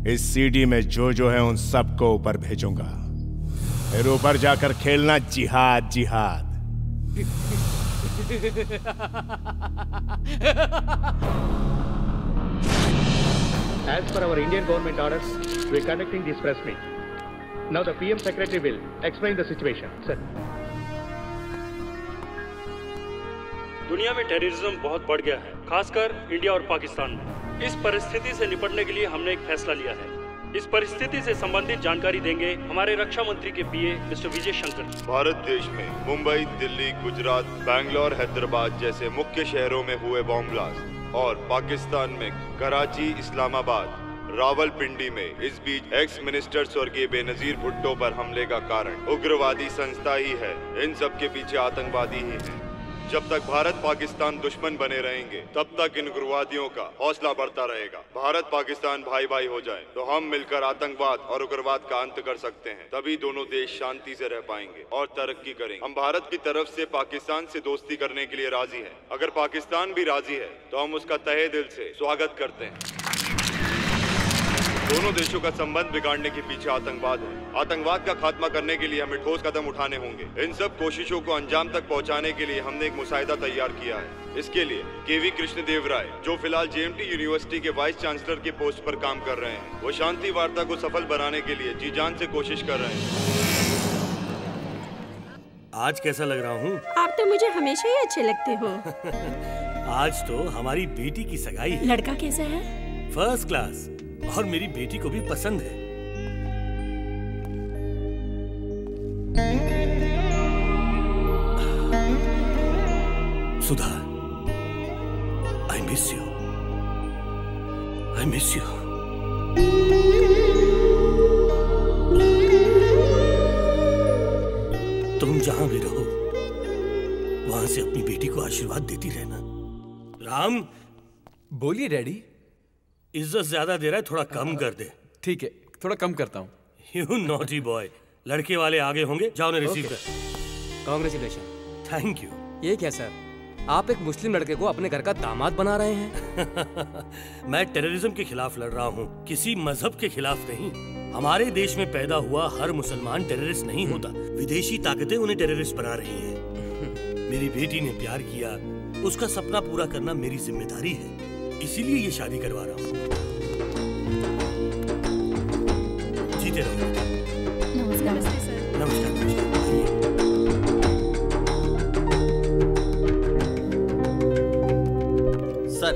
इस सीडी में जो है उन सबको ऊपर भेजूंगा। फिर ऊपर जाकर खेलना जिहाद जिहाद। As per our Indian government orders, we are conducting this press meet. Now the PM Secretary will explain the situation. Sir. दुनिया में टेररिज्म बहुत बढ़ गया है, खासकर इंडिया और पाकिस्तान में। इस परिस्थिति से निपटने के लिए हमने एक फैसला लिया है। इस परिस्थिति से संबंधित जानकारी देंगे हमारे रक्षा मंत्री के पीए मिस्टर विजय शंकर। भारत देश में मुंबई, दिल्ली, गुजरात, बैंगलोर, हैदराबाद जैसे मुख्य शहरों में हुए बॉम्ब ब्लास्ट और पाकिस्तान में कराची, इस्लामाबाद, रावलपिंडी में इस बीच एक्स मिनिस्टर स्वर्गीय बेनजीर भुट्टो पर हमले का कारण उग्रवादी संस्था ही है। इन सब के पीछे आतंकवादी ही है। जब तक भारत पाकिस्तान दुश्मन बने रहेंगे तब तक इन उग्रवादियों का हौसला बढ़ता रहेगा। भारत पाकिस्तान भाई भाई हो जाए तो हम मिलकर आतंकवाद और उग्रवाद का अंत कर सकते हैं। तभी दोनों देश शांति से रह पाएंगे और तरक्की करेंगे। हम भारत की तरफ से पाकिस्तान से दोस्ती करने के लिए राजी हैं। अगर पाकिस्तान भी राजी है तो हम उसका तहे दिल से स्वागत करते हैं। दोनों देशों का संबंध बिगाड़ने के पीछे आतंकवाद है। आतंकवाद का खात्मा करने के लिए हमें ठोस कदम उठाने होंगे। इन सब कोशिशों को अंजाम तक पहुंचाने के लिए हमने एक मुसाहिदा तैयार किया है। इसके लिए केवी कृष्णदेव राय, जो फिलहाल जेएमटी यूनिवर्सिटी के वाइस चांसलर के पोस्ट पर काम कर रहे हैं, वो शांति वार्ता को सफल बनाने के लिए जी जान से कोशिश कर रहे हैं। आज कैसा लग रहा हूँ? आप तो मुझे हमेशा ही अच्छे लगते हो। आज तो हमारी बेटी की सगाई है। लड़का कैसा है? फर्स्ट क्लास, और मेरी बेटी को भी पसंद है। Sudha, I miss you, I miss you. तुम जहां भी रहो वहां से अपनी बेटी को आशीर्वाद देती रहना। राम, बोलिए डैडी। इज्जत ज्यादा दे रहा है, थोड़ा कम कर दे। ठीक है, थोड़ा कम करता हूँ। You naughty boy. लड़के वाले आगे होंगे, जाओ ने रिसीव कर। कांग्रेचुलेशन। Thank you. ये क्या सर, आप एक मुस्लिम लड़के को अपने घर का दामाद बना रहे हैं? मैं टेररिज्म के खिलाफ लड़ रहा हूँ, किसी मजहब के खिलाफ नहीं। हमारे देश में पैदा हुआ हर मुसलमान टेररिस्ट नहीं होता। विदेशी ताकतें उन्हें टेररिस्ट बना रही हैं। मेरी बेटी ने प्यार किया, उसका सपना पूरा करना मेरी जिम्मेदारी है, इसीलिए ये शादी करवा रहा हूँ। जीते रहो। नमस्कार सर। नमस्कार। सर,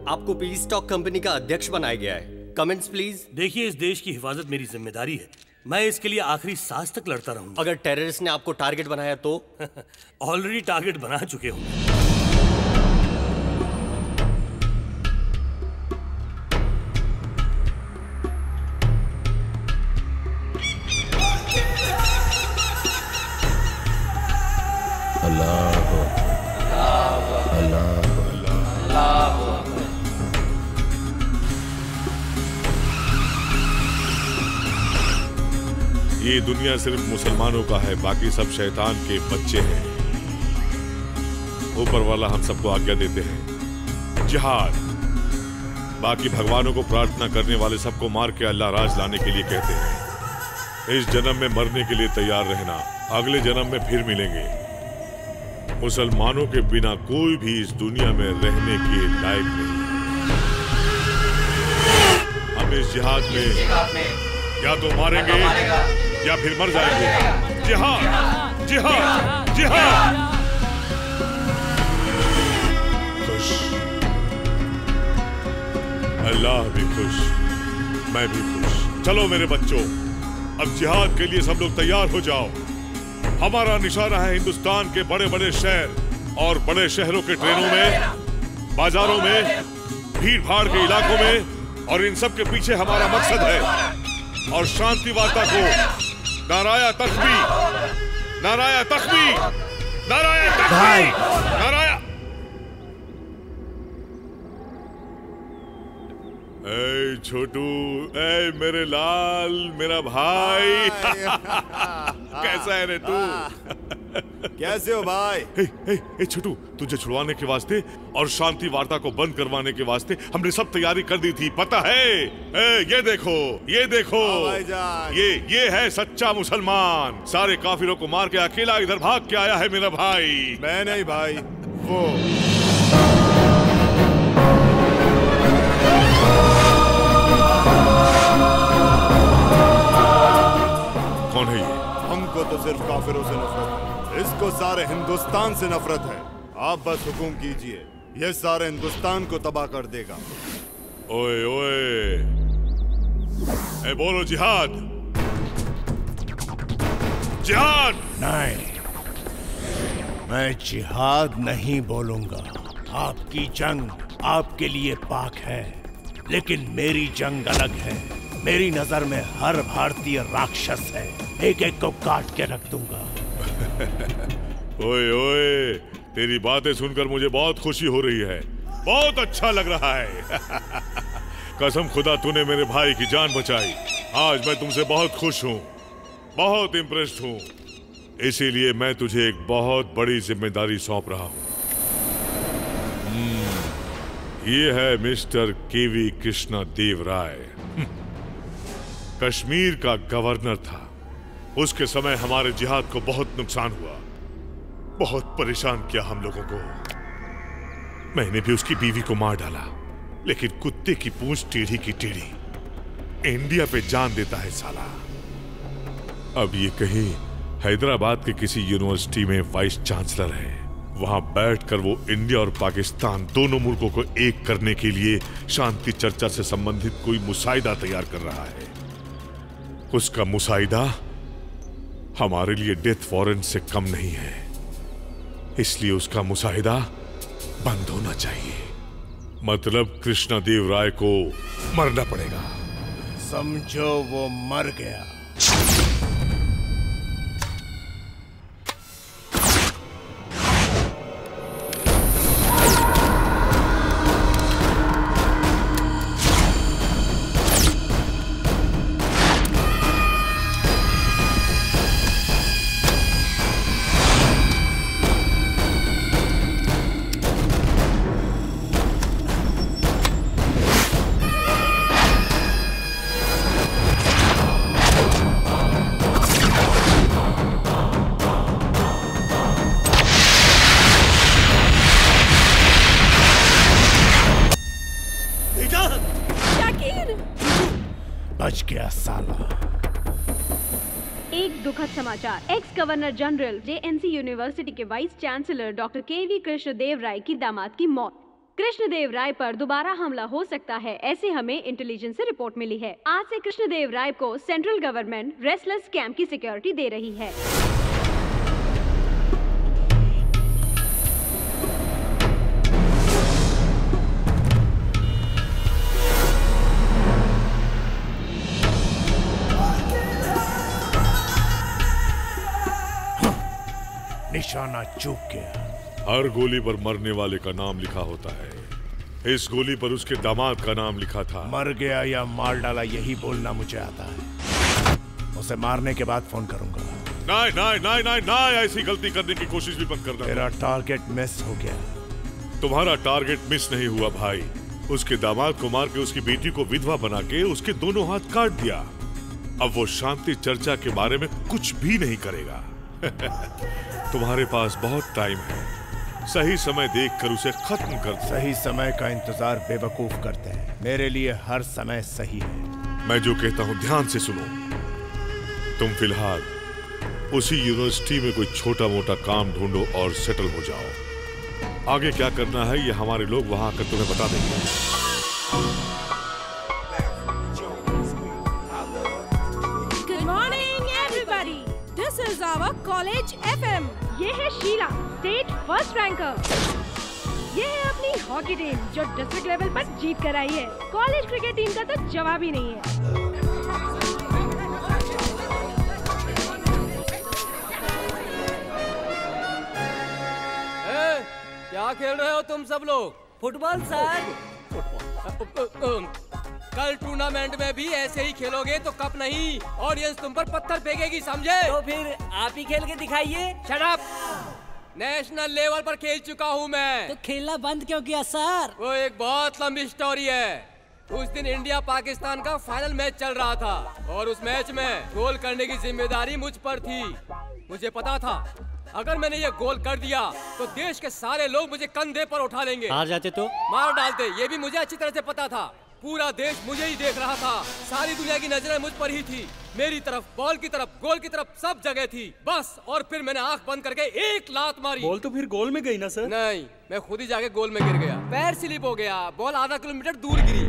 आपको पीस स्टॉक कंपनी का अध्यक्ष बनाया गया है। Comments please. देखिए, इस देश की हिफाजत मेरी जिम्मेदारी है। मैं इसके लिए आखिरी सांस तक लड़ता रहूंगा। अगर टेररिस्ट ने आपको टारगेट बनाया तो? ऑलरेडी टारगेट बना चुके होंगे। ये दुनिया सिर्फ मुसलमानों का है, बाकी सब शैतान के बच्चे हैं। ऊपर वाला हम सबको आज्ञा देते हैं जिहाद। बाकी भगवानों को प्रार्थना करने वाले सबको मार के अल्लाह राज लाने के लिए कहते हैं। इस जन्म में मरने के लिए तैयार रहना, अगले जन्म में फिर मिलेंगे। मुसलमानों के बिना कोई भी इस दुनिया में रहने के लायक नहीं। हम इस जिहाद में या तो मारेंगे या फिर मर जाएंगे। जिहाद, जिहाद, जिहाद। खुश, अल्लाह भी खुश, मैं भी खुश। चलो मेरे बच्चों, अब जिहाद के लिए सब लोग तैयार हो जाओ। हमारा निशाना है हिंदुस्तान के बड़े बड़े शहर और बड़े शहरों के ट्रेनों में, बाजारों में, भीड़ भाड़ के इलाकों में, और इन सब के पीछे हमारा मकसद है। और शांति वार्ता को नाराया तख्बी, नाराया तख्बी, नाराया तख्बी, नाराया। ए छोटू, ए मेरे लाल, मेरा भाई। कैसा है रे तू? कैसे हो भाई? ए छोटू, तुझे छुड़वाने के वास्ते और शांति वार्ता को बंद करवाने के वास्ते हमने सब तैयारी कर दी थी, पता है? ये देखो, ये देखो, ये है सच्चा मुसलमान। सारे काफिरों को मार के अकेला इधर भाग के आया है मेरा भाई। मैं नहीं भाई, वो। कौन है ये? हमको तो सिर्फ काफिरों से नफरत है, इसको सारे हिंदुस्तान से नफरत है। आप बस हुकुम कीजिए, ये सारे हिंदुस्तान को तबाह कर देगा। ओए ओए, बोलो जिहाद, जिहाद। नहीं, मैं जिहाद नहीं बोलूंगा। आपकी जंग आपके लिए पाक है, लेकिन मेरी जंग अलग है। मेरी नजर में हर भारतीय राक्षस है, एक एक को काट के रख दूंगा। ओए ओए, तेरी बातें सुनकर मुझे बहुत खुशी हो रही है, बहुत अच्छा लग रहा है। कसम खुदा तूने मेरे भाई की जान बचाई। आज मैं तुमसे बहुत खुश हूँ, बहुत इम्प्रेस्ड हूँ। इसीलिए मैं तुझे एक बहुत बड़ी जिम्मेदारी सौंप रहा हूँ। ये है मिस्टर केवी कृष्णा देव राय। कश्मीर का गवर्नर था। उसके समय हमारे जिहाद को बहुत नुकसान हुआ, बहुत परेशान किया हम लोगों को। मैंने भी उसकी बीवी को मार डाला, लेकिन कुत्ते की पूंछ टेढ़ी की टेढ़ी। इंडिया पे जान देता है साला। अब ये कहीं हैदराबाद के किसी यूनिवर्सिटी में वाइस चांसलर है। वहां बैठकर वो इंडिया और पाकिस्तान दोनों मुल्कों को एक करने के लिए शांति चर्चा से संबंधित कोई मुसाहिदा तैयार कर रहा है। उसका मुसाहिदा हमारे लिए डेथ वारंट से कम नहीं है, इसलिए उसका मुसाहिदा बंद होना चाहिए। मतलब कृष्णा देव राय को मरना पड़ेगा। समझो वो मर गया। बच गया साला। एक दुखद समाचार, x governor general JNC university के वाइस चांसलर डॉक्टर केवी कृष्णदेव राय की दामाद की मौत। कृष्णदेव राय पर दोबारा हमला हो सकता है, ऐसे हमें इंटेलिजेंस से रिपोर्ट मिली है। आज से कृष्णदेव राय को सेंट्रल गवर्नमेंट रेस्टलेस कैंप की सिक्योरिटी दे रही है। निशाना चूक गया। हर गोली पर मरने वाले का नाम लिखा होता है। इस गोली पर उसके दामाद का नाम लिखा था। मर गया या मार डाला यही बोलना मुझे आता है। उसे मारने के बाद फोन करूंगा। नहीं नहीं नहीं नहीं नहीं, ऐसी गलती करने की कोशिश भी मत करना। मेरा टारगेट मिस हो गया। तुम्हारा टारगेट मिस नहीं हुआ भाई। उसके दामाद को मार के उसकी बेटी को विधवा बना के उसके दोनों हाथ काट दिया। अब वो शांति चर्चा के बारे में कुछ भी नहीं करेगा। तुम्हारे पास बहुत टाइम है, सही समय देखकर उसे खत्म कर दो। सही समय का इंतजार बेवकूफ करते हैं, मेरे लिए हर समय सही है। मैं जो कहता हूँ ध्यान से सुनो। तुम फिलहाल उसी यूनिवर्सिटी में कोई छोटा मोटा काम ढूंढो और सेटल हो जाओ। आगे क्या करना है ये हमारे लोग वहां आकर तुम्हें बता देंगे। Good morning everybody. This is our college FM. ये है शीला, स्टेट फर्स्ट रैंकर। ये है अपनी हॉकी टीम जो डिस्ट्रिक्ट लेवल पर जीत कर आई है। कॉलेज क्रिकेट टीम का तो जवाब ही नहीं है। क्या खेल रहे हो तुम सब लोग? Football sir. कल टूर्नामेंट में भी ऐसे ही खेलोगे तो कप नहीं, ऑडियंस तुम पर पत्थर फेंकेगी, समझे? तो फिर आप ही खेल के दिखाइए। Shut up. नेशनल लेवल पर खेल चुका हूँ मैं। तो खेलना बंद क्यों किया सर? वो एक बहुत लंबी स्टोरी है। उस दिन इंडिया पाकिस्तान का फाइनल मैच चल रहा था और उस मैच में गोल करने की जिम्मेदारी मुझ पर थी। मुझे पता था अगर मैंने ये गोल कर दिया तो देश के सारे लोग मुझे कंधे पर उठा लेंगे। हार जाते तो मार डालते, ये भी मुझे अच्छी तरह से पता था। पूरा देश मुझे ही देख रहा था, सारी दुनिया की नजरें मुझ पर ही थी। मेरी तरफ, बॉल की तरफ, गोल की तरफ, सब जगह थी। बस और फिर मैंने आंख बंद करके एक लात मारी। बॉल तो फिर गोल में गई ना सर? नहीं, मैं खुद ही जाके गोल में गिर गया। पैर स्लिप हो गया, बॉल आधा किलोमीटर दूर गिरी।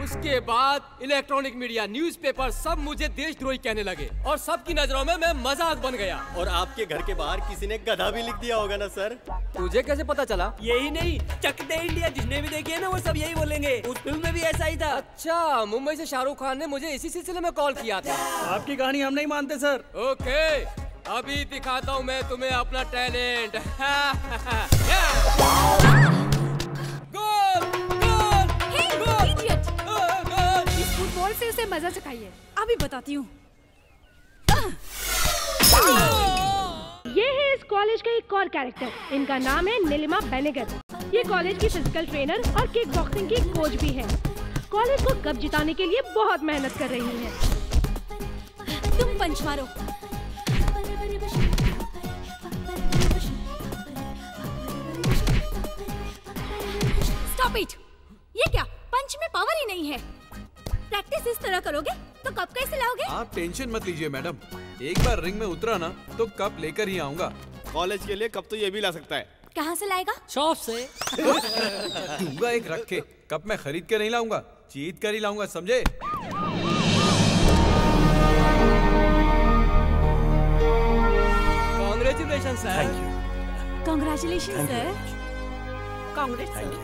उसके बाद इलेक्ट्रॉनिक मीडिया, न्यूज़पेपर सब मुझे देशद्रोही कहने लगे और सबकी नजरों में मैं मजाक बन गया। और आपके घर के बाहर किसी ने गधा भी लिख दिया होगा ना सर? तुझे कैसे पता चला? यही नहीं, चक दे इंडिया जिसने भी देखी है ना वो सब यही बोलेंगे। उस फिल्म में भी ऐसा ही था। अच्छा, मुंबई से शाहरुख खान ने मुझे इसी सिलसिले में कॉल किया था। आपकी कहानी हम नहीं मानते सर। ओके, अभी दिखाता हूँ मैं तुम्हें अपना टैलेंट। फुटबॉल से उसे मजा चखाइए, अभी बताती हूँ। ये है इस कॉलेज का एक और कैरेक्टर। इनका नाम है नीलिमा बेनेगर। ये कॉलेज की फिजिकल ट्रेनर और किक बॉक्सिंग की कोच भी है। कॉलेज को कप जिताने के लिए बहुत मेहनत कर रही है। तुम पंच मारो। Stop it. ये क्या, पंच में पावर ही नहीं है। प्रैक्टिस इस तरह करोगे तो कप कैसे लाओगे? आप टेंशन मत लीजिए मैडम, एक बार रिंग में उतरा ना तो कप लेकर ही आऊंगा। कॉलेज के लिए कप तो ये भी ला सकता है। कहाँ से लाएगा? शॉप से। दूंगा एक रख के, कप मैं खरीद के नहीं लाऊंगा, जीत कर ही लाऊंगा, समझे? Congratulation sir. Thank you. Congratulation sir. Congress thank you.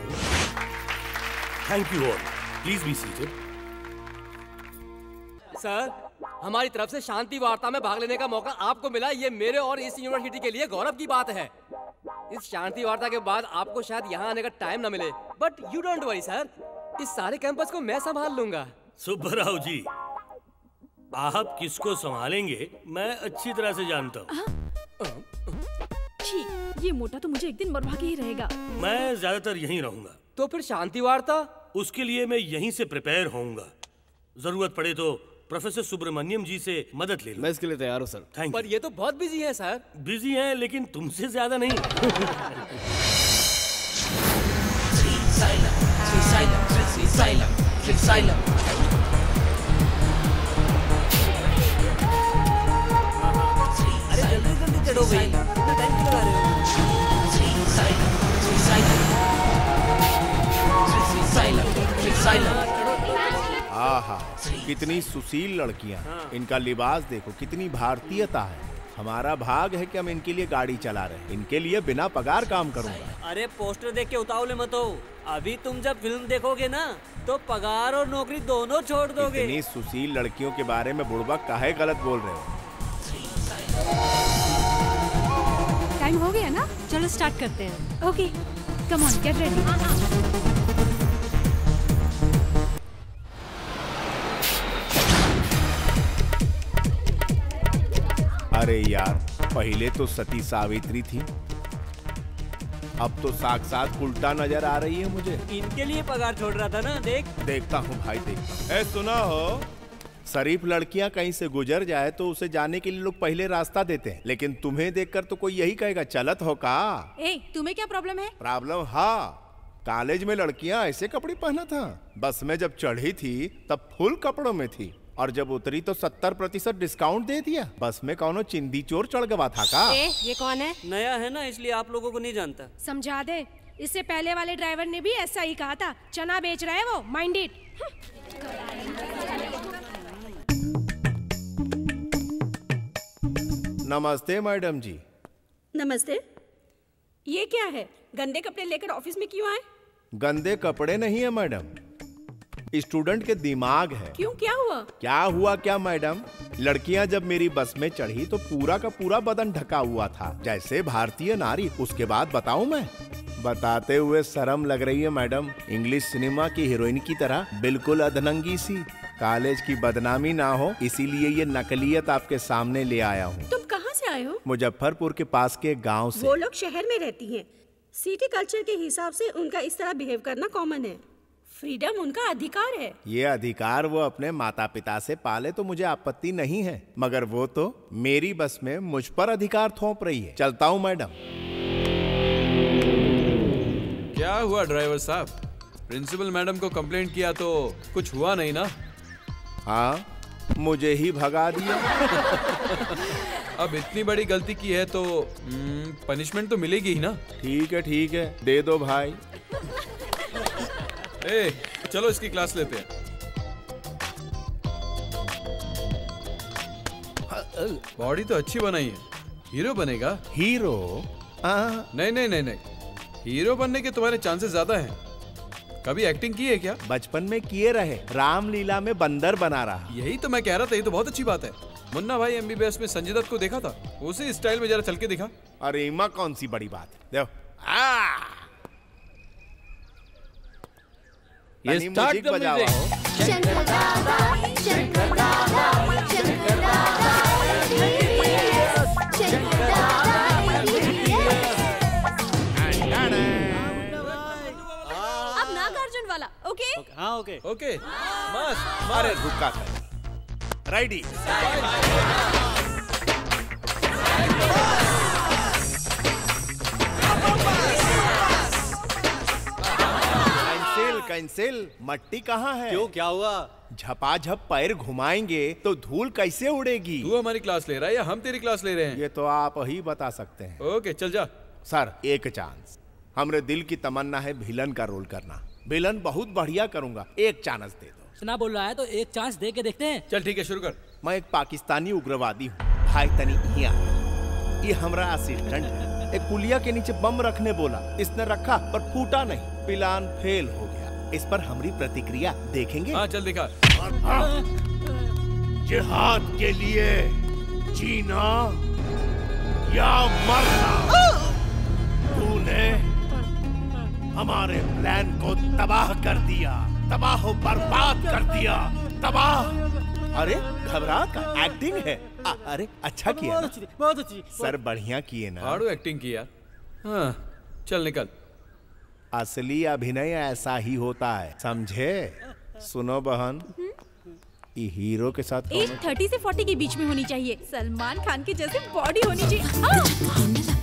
Thank you all. Please be seated. Sir, हमारी तरफ से शांति वार्ता में भाग लेने का मौका आपको मिला, ये मेरे और इस यूनिवर्सिटी के लिए गौरव की बात है। इस शांति वार्ता के बाद आपको शायद यहाँ आने का टाइम न मिले, but you don't worry sir, इस सारे कैंपस को मैं संभाल लूंगा। सुब्बाराव जी, आप किसको संभालेंगे मैं अच्छी तरह से जानता हूँ। छी, ये मोटा तो मुझे एक दिन मरवा के ही रहेगा। मैं ज्यादातर यहीं रहूंगा। तो फिर शांति वार्ता? उसके लिए मैं यहीं से प्रिपेयर होऊंगा। जरूरत पड़े तो प्रोफेसर सुब्रमण्यम जी से मदद ले लूं। मैं इसके लिए तैयार हूँ सर। थैंक पर ये तो बहुत बिजी है सर। बिजी हैं लेकिन तुमसे ज्यादा नहीं। अरे जल्दी जल्दी चढ़ो भाई, इतना टाइम क्यों लगा रहे हो? आहा, कितनी सुशील लड़कियां। इनका लिबास देखो, कितनी भारतीयता है। हमारा भाग है कि हम इनके लिए गाड़ी चला रहे हैं। इनके लिए बिना पगार काम करूंगा। अरे पोस्टर देख के उतावले मत हो, अभी तुम जब फिल्म देखोगे ना तो पगार और नौकरी दोनों छोड़ दोगे। इतनी सुशील लड़कियों के बारे में बुड़बक काहे गलत बोल रहे हो? टाइम हो गया ना, चलो स्टार्ट करते हैं। Okay, come on, get ready. अरे यार, पहले तो सती सावित्री थी, अब तो साक्षात उल्टा नजर आ रही है मुझे। इनके लिए पगार छोड़ रहा था ना, देखता हूँ भाई, देखता हूँ। सुना हो, शरीफ लड़कियां कहीं से गुजर जाए तो उसे जाने के लिए लोग पहले रास्ता देते हैं, लेकिन तुम्हें देखकर तो कोई यही कहेगा चलत हो का। तुम्हें क्या प्रॉब्लम है? प्रॉब्लम? हाँ, कॉलेज में लड़कियां ऐसे कपड़े पहना था। बस में जब चढ़ी थी तब फुल कपड़ों में थी और जब उतरी तो 70% डिस्काउंट दे दिया। बस में कौनो चिंदी चोर चढ़ गवा था का? ये कौन है? नया है ना, इसलिए आप लोगों को नहीं जानता। समझा दे, इससे पहले वाले ड्राइवर ने भी ऐसा ही कहा था। चना बेच रहा है वो, माइंड इट। नमस्ते मैडम जी। नमस्ते। ये क्या है, गंदे कपड़े लेकर ऑफिस में क्यों आए? गंदे कपड़े नहीं है मैडम, स्टूडेंट के दिमाग है। क्यों, क्या हुआ? क्या हुआ क्या मैडम, लड़कियां जब मेरी बस में चढ़ी तो पूरा का पूरा बदन ढका हुआ था, जैसे भारतीय नारी। उसके बाद बताऊं मैं? बताते हुए शर्म लग रही है मैडम। इंग्लिश सिनेमा की हीरोइन की तरह बिल्कुल अधनंगी सी। कॉलेज की बदनामी ना हो इसीलिए ये नकलियत आपके सामने ले आया हूँ। तुम कहाँ से आए हो? मुजफ्फरपुर के पास के गांव से। वो लोग शहर में रहती हैं। सिटी कल्चर के हिसाब से उनका इस तरह बिहेव करना कॉमन है। फ्रीडम उनका अधिकार है। ये अधिकार वो अपने माता पिता से पाले तो मुझे आपत्ति नहीं है, मगर वो तो मेरी बस में मुझ पर अधिकार थोप रही है। चलता हूँ मैडम। क्या हुआ ड्राइवर साहब? प्रिंसिपल मैडम को कंप्लेंट किया तो कुछ हुआ नहीं ना? हाँ, मुझे ही भगा दिया। अब इतनी बड़ी गलती की है तो पनिशमेंट तो मिलेगी ही ना? ठीक है, दे दो भाई। ए, चलो इसकी क्लास लेते हैं। बॉडी तो अच्छी बनाई है, हीरो बनेगा। हीरो? नहीं, हीरो बनने के तुम्हारे चांसेस ज्यादा हैं। कभी एक्टिंग की है क्या? बचपन में किए रहे, रामलीला में बंदर बना रहा। यही तो मैं कह रहा था, ये तो बहुत अच्छी बात है। मुन्ना भाई MBBS में संजय दत्त को देखा था, उसी स्टाइल में जरा चल के दिखा। अरे इमा कौन सी बड़ी बात है, देखो। ये स्टार्ट द अब नागार्जुन वाला, ओके? हाँ ओके। मस्त। अरे रुका कर। रेडी। कैंसिल। मट्टी कहाँ है? क्यों, क्या हुआ? झपाझप पैर घुमाएंगे तो धूल कैसे उड़ेगी? तू हमारी क्लास ले रहा है या हम तेरी क्लास ले रहे हैं? ये तो आप ही बता सकते हैं। ओके, चल जा। सर, एक चांस। हमरे दिल की तमन्ना है विलन का रोल करना। विलन बहुत बढ़िया करूंगा, एक चांस दे दो। सुना बोल रहा है तो एक चांस दे के देखते हैं। चल ठीक है, शुरू कर। मैं एक पाकिस्तानी उग्रवादी हूँ, भाई तनी हिया। ये हमारा असिस्टेंट है। एक पुलिया के नीचे बम रखने बोला, इसने रखा पर फूटा नहीं, प्लान फेल हो गया। इस पर हमारी प्रतिक्रिया देखेंगे? हाँ चल दिखा। जिहाद के लिए जीना या मरना। तूने हमारे प्लान को तबाह कर दिया, तबाह बर्बाद कर दिया, तबाह। अरे घबरा का एक्टिंग है। अरे अच्छा किया, बहुत अच्छी। सर बढ़िया किए ना। हार्ड एक्टिंग किया। हाँ चल निकल। असली अभिनय ऐसा ही होता है, समझे? सुनो बहन, ये हीरो के साथ एज 30 से 40 के बीच में होनी चाहिए। सलमान खान की जैसे बॉडी होनी चाहिए।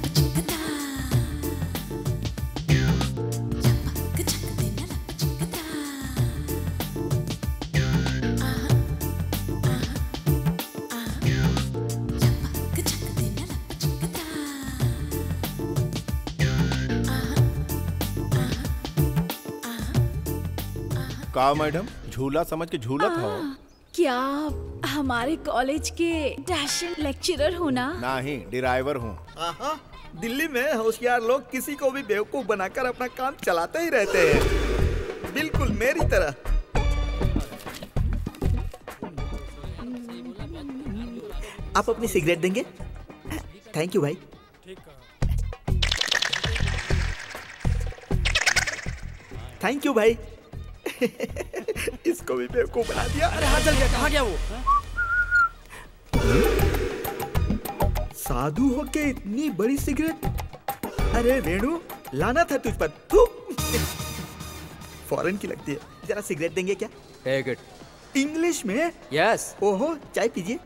का मैडम, झूला समझ के झूलत हो? क्या आप हमारे कॉलेज के डैशिंग लेक्चरर हो ना? नहीं, ड्राइवर हूँ। दिल्ली में होशियार लोग किसी को भी बेवकूफ बनाकर अपना काम चलाते ही रहते हैं, बिल्कुल मेरी तरह। आप अपनी सिगरेट देंगे? थैंक यू भाई। थैंक यू भाई। इसको भी बेवकूफ बना दिया। अरे हाँ, चल गया। कहाँ गया वो? साधु होके इतनी बड़ी सिगरेट। अरे रेणु, लाना था तुझ पर। थू। फॉरेन की लगती है। जरा सिगरेट देंगे क्या? Take it. इंग्लिश में? यस। ओहो, चाय पीजिए।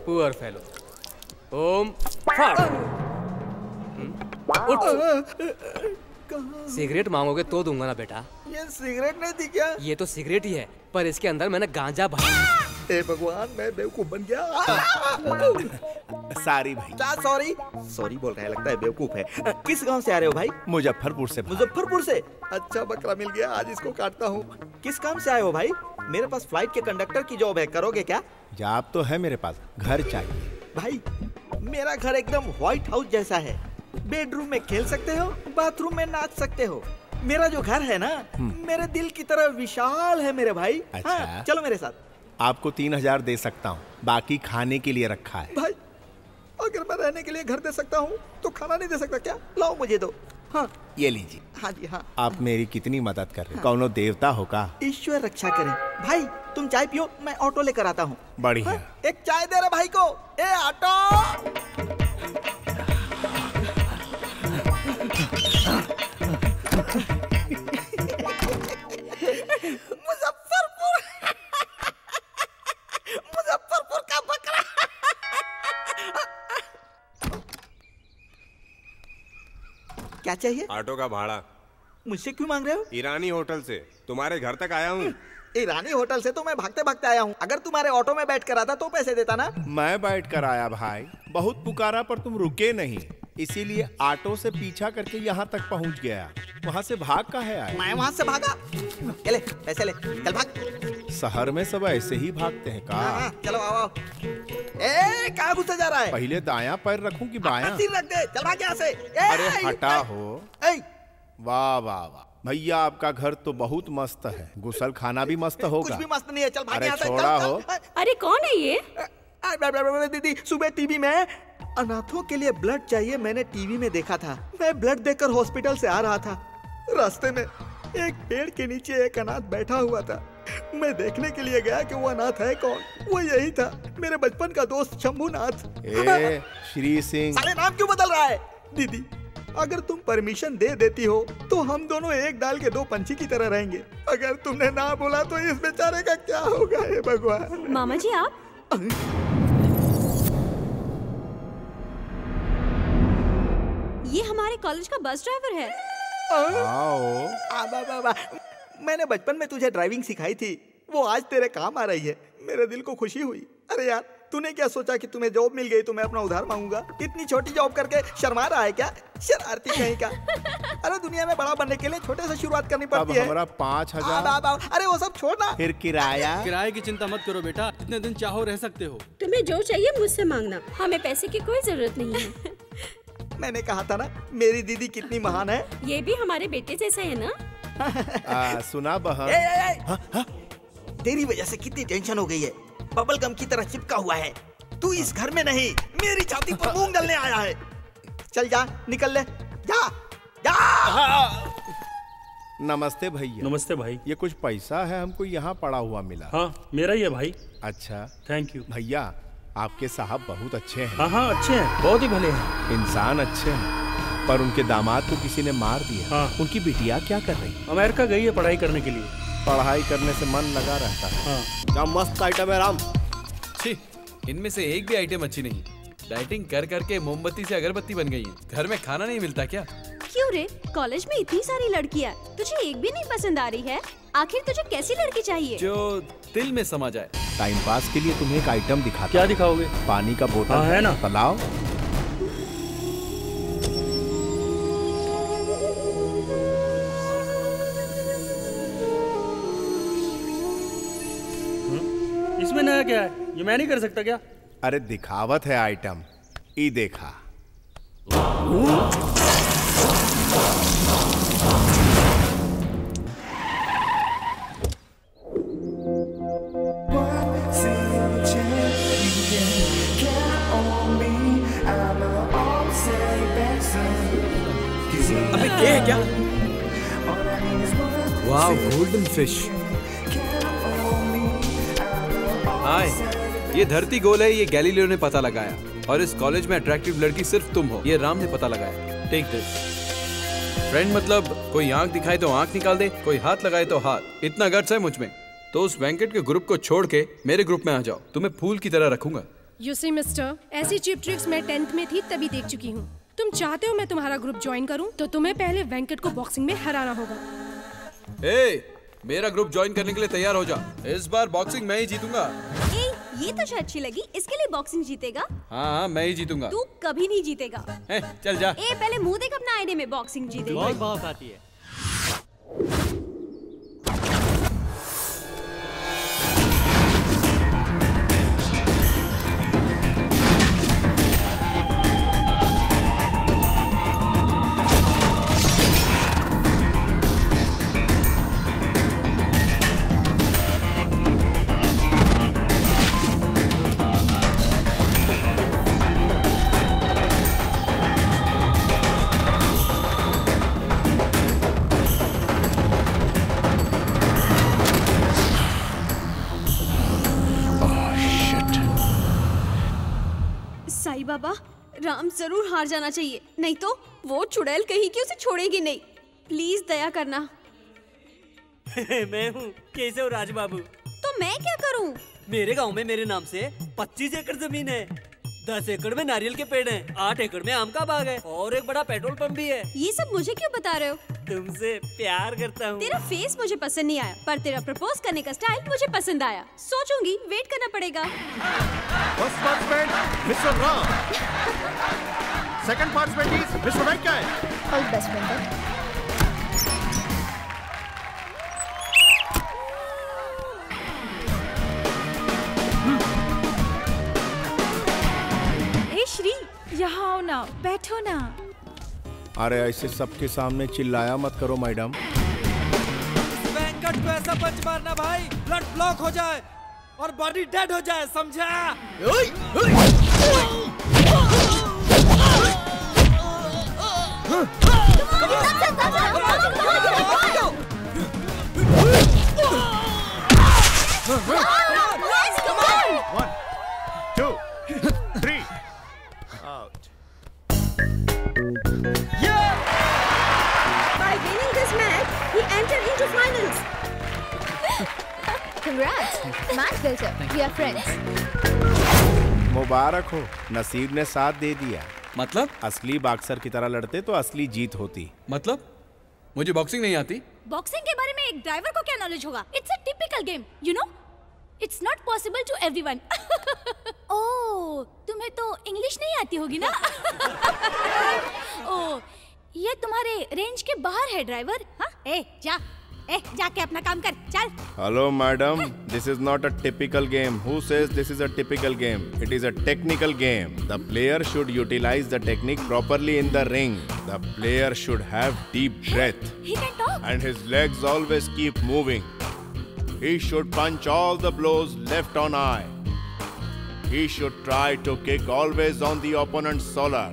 Poor fellow. ओम फट। सिगरेट मांगोगे तो दूंगा ना बेटा। ये सिगरेट नहीं थी क्या? ये तो सिगरेट ही है, पर इसके अंदर मैंने गांजा भरा। ए भगवान, मैं बेवकूफ बन गया। सॉरी भाई। सॉरी बोल रहा है, लगता है बेवकूफ है। किस गांव से आ रहे हो भाई? मुजफ्फरपुर से। मुजफ्फरपुर से? अच्छा बकरा मिल गया, आज इसको काटता हूँ। किस काम से आए हो भाई? मेरे पास फ्लाइट के कंडक्टर की जॉब है, करोगे क्या? जॉब तो है मेरे पास, घर चाहिए। भाई मेरा घर एकदम व्हाइट हाउस जैसा है। बेडरूम में खेल सकते हो, बाथरूम में नाच सकते हो। मेरा जो घर है ना, मेरे दिल की तरह विशाल है मेरे भाई। अच्छा। हाँ, चलो मेरे साथ। आपको 3000 दे सकता हूँ, बाकी खाने के लिए रखा है। भाई अगर मैं रहने के लिए घर दे सकता हूँ तो खाना नहीं दे सकता क्या? लाओ मुझे दो। हाँ ये लीजिए। हाँ जी हाँ। आप मेरी कितनी मदद कर रहे हैं। कौनो देवता हो का? ईश्वर रक्षा करे। भाई तुम चाय पियो, मैं ऑटो लेकर आता हूँ। बढ़िया। हाँ, एक चाय दे रहे भाई को। ए ऑटो। मुजफ्फरपुर का बकरा। क्या चाहिए? ऑटो का भाड़ा। मुझसे क्यों मांग रहे हो? ईरानी होटल से तुम्हारे घर तक आया हूँ। ईरानी होटल से तो मैं भागते भागते आया हूँ। अगर तुम्हारे ऑटो में बैठ कर आता तो पैसे देता ना। मैं बैठ कर आया भाई, बहुत पुकारा पर तुम रुके नहीं, इसीलिए ऑटो से पीछा करके यहाँ तक पहुँच गया। वहाँ से भाग का है आया? मैं वहाँ से भागा। ले पैसे ले, चल भाग। शहर में सब ऐसे ही भागते हैं का? हाँ, चलो आओ। ए कहाँ घुसा जा रहा है? पहले दायां पैर रखूं कि बायां? सिर रख दे, चल भाग यहाँ से। अरे हटा हो। वाह वाह वाह भैया, आपका घर तो बहुत मस्त है। गुसल खाना भी मस्त होगा। कुछ भी मस्त नहीं है, चल भाग यहाँ से। अरे छोड़ा हो। अरे कौन है ये? दीदी सुबह टीवी में अनाथों के लिए ब्लड चाहिए, मैंने टीवी में देखा था। मैं ब्लड देकर हॉस्पिटल से आ रहा था, रास्ते में एक पेड़ के नीचे एक अनाथ बैठा हुआ था। मैं देखने के लिए गया कि वो अनाथ है कौन। वो यही था, मेरे बचपन का दोस्त शंभूनाथ। श्री सिंह। साले नाम क्यों बदल रहा है? दीदी अगर तुम परमिशन दे देती हो तो हम दोनों एक डाल के दो पंछी की तरह रहेंगे। अगर तुमने ना बोला तो इस बेचारे का क्या होगा? हे भगवान। मामा जी आप? ये हमारे कॉलेज का बस ड्राइवर है। मैंने बचपन में तुझे ड्राइविंग सिखाई थी, वो आज तेरे काम आ रही है। मेरे दिल को खुशी हुई। अरे यार तूने क्या सोचा कि तुम्हें जॉब मिल गई तो मैं अपना उधार मांगूंगा? इतनी छोटी जॉब करके शर्मा रहा है क्या? शरारती कहीं का। अरे दुनिया में बड़ा बनने के लिए छोटे से शुरुआत करनी पड़ती है। हमारा 5000। अरे वो सब छोड़ना। फिर किराया? किराए की चिंता मत करो बेटा, जितने दिन चाहो रह सकते हो। तुम्हें जो चाहिए मुझसे मांगना, हमें पैसे की कोई जरूरत नहीं है। मैंने कहा था ना मेरी दीदी कितनी महान है। ये भी हमारे बेटे जैसा है ना? सुना बहन, तेरी वजह से कितनी टेंशन हो गई है। बबल गम की तरह चिपका हुआ है। तू इस घर में नहीं, मेरी छाती पर मूंग डालने आया है। चल जा, निकल ले, जा जा। नमस्ते भैया। नमस्ते भाई। ये कुछ पैसा है, हमको यहाँ पड़ा हुआ मिला। हाँ मेरा ही है भाई। अच्छा थैंक यू भैया। आपके साहब बहुत अच्छे हैं। हाँ हाँ अच्छे हैं, बहुत ही भले हैं। इंसान अच्छे हैं, पर उनके दामाद को किसी ने मार दिया। हाँ। उनकी बिटिया क्या कर रही? अमेरिका गई है पढ़ाई करने के लिए। पढ़ाई करने से मन लगा रहता है। हाँ। क्या मस्त आइटम है राम। छी, इनमें से एक भी आइटम अच्छी नहीं। डाइटिंग कर करके मोमबत्ती से अगरबत्ती बन गई है। घर में खाना नहीं मिलता क्या? क्यों रे, कॉलेज में इतनी सारी लड़कियाँ, तुझे एक भी नहीं पसंद आ रही है? आखिर तुझे कैसी लड़की चाहिए? जो दिल में समा जाए। टाइम पास के लिए तुम्हें एक आइटम दिखाता। क्या दिखाओगे? पानी का बोतल। हाँ, है ना? पलाओ। इसमें नया क्या है? ये मैं नहीं कर सकता क्या? अरे दिखावत है आइटम, ई देखा। अबे ये है क्या? वाव, गोल्डन फिश। हाय, ये धरती गोल है, ये गैलीलियो ने पता लगाया। और इस कॉलेज में अट्रैक्टिव लड़की सिर्फ तुम हो, ये राम ने पता लगाया। Take this. फ्रेंड मतलब कोई आंख दिखाए तो आंख निकाल दे, कोई हाथ लगाए तो हाथ। इतना गट्स है मुझ में तो उस वेंकट के ग्रुप को छोड़ के मेरे ग्रुप में आ जाओ, तुम्हें फूल की तरह रखूंगा। यू सी मिस्टर, ऐसी चीप ट्रिक्स मैं 10th में थी तभी देख चुकी हूँ। तुम चाहते हो मैं तुम्हारा ग्रुप ज्वाइन करूँ तो तुम्हें पहले वेंकट को बॉक्सिंग में हराना होगा। मेरा ग्रुप ज्वाइन करने के लिए तैयार हो जा। इस बार बॉक्सिंग मैं ही जीतूंगा। ये तुझे अच्छी लगी, इसके लिए बॉक्सिंग जीतेगा? हाँ मैं ही जीतूंगा। तू कभी नहीं जीतेगा। चल जा। पहले मुंह देख अपना आईने में, बॉक्सिंग जीतेगा। बहुत भौंक आती है। राम जरूर हार जाना चाहिए, नहीं तो वो चुड़ैल कहीं की उसे छोड़ेगी नहीं। प्लीज दया करना। मैं हूँ, कैसे हो राज बाबू? तो मैं क्या करूँ? मेरे गांव में मेरे नाम से 25 एकड़ जमीन है। 10 एकड़ में नारियल के पेड़ हैं, 8 एकड़ में आम का बाग है और एक बड़ा पेट्रोल पंप भी है। ये सब मुझे क्यों बता रहे हो? तुमसे प्यार करता हूँ। तेरा फेस मुझे पसंद नहीं आया, पर तेरा प्रपोज करने का स्टाइल मुझे पसंद आया। सोचूंगी, वेट करना पड़ेगा। First participant mister Ram, second participant is mister Venkat. All best Venkat. Shri, यहाँ आओ ना, बैठो ना। अरे ऐसे सबके सामने चिल्लाया मत करो मैडम। वेंकट को ऐसा पंच मारना भाई, ब्लड ब्लॉक हो जाए और बॉडी डेड हो जाए, समझा? One, 2, 3. Out. Yeah! By winning this match, he entered into finals. Congrats. Match builder. We are friends. मुबारक हो, नसीब ने साथ दे दिया। मतलब? असली बॉक्सर की तरह लड़ते तो असली जीत होती। मतलब? मुझे बॉक्सिंग नहीं आती। बॉक्सिंग के बारे में एक ड्राइवर को क्या नॉलेज होगा? It's a typical game, you know? It's not possible to everyone. Oh, तुम्हें तो इंग्लिश नहीं आती होगी ना? ओह, ये तुम्हारे रेंज के बाहर है ड्राइवर। हाँ, जाके अपना काम कर, चल। Hello madam, this is not a typical game. Who says this is a typical game? It is a technical game. The player should utilize the technique properly in the ring. The player should have deep breath. He can talk. And his legs always keep moving. He should punch all the blows left on eye. He should try to kick always on the opponent's shoulder.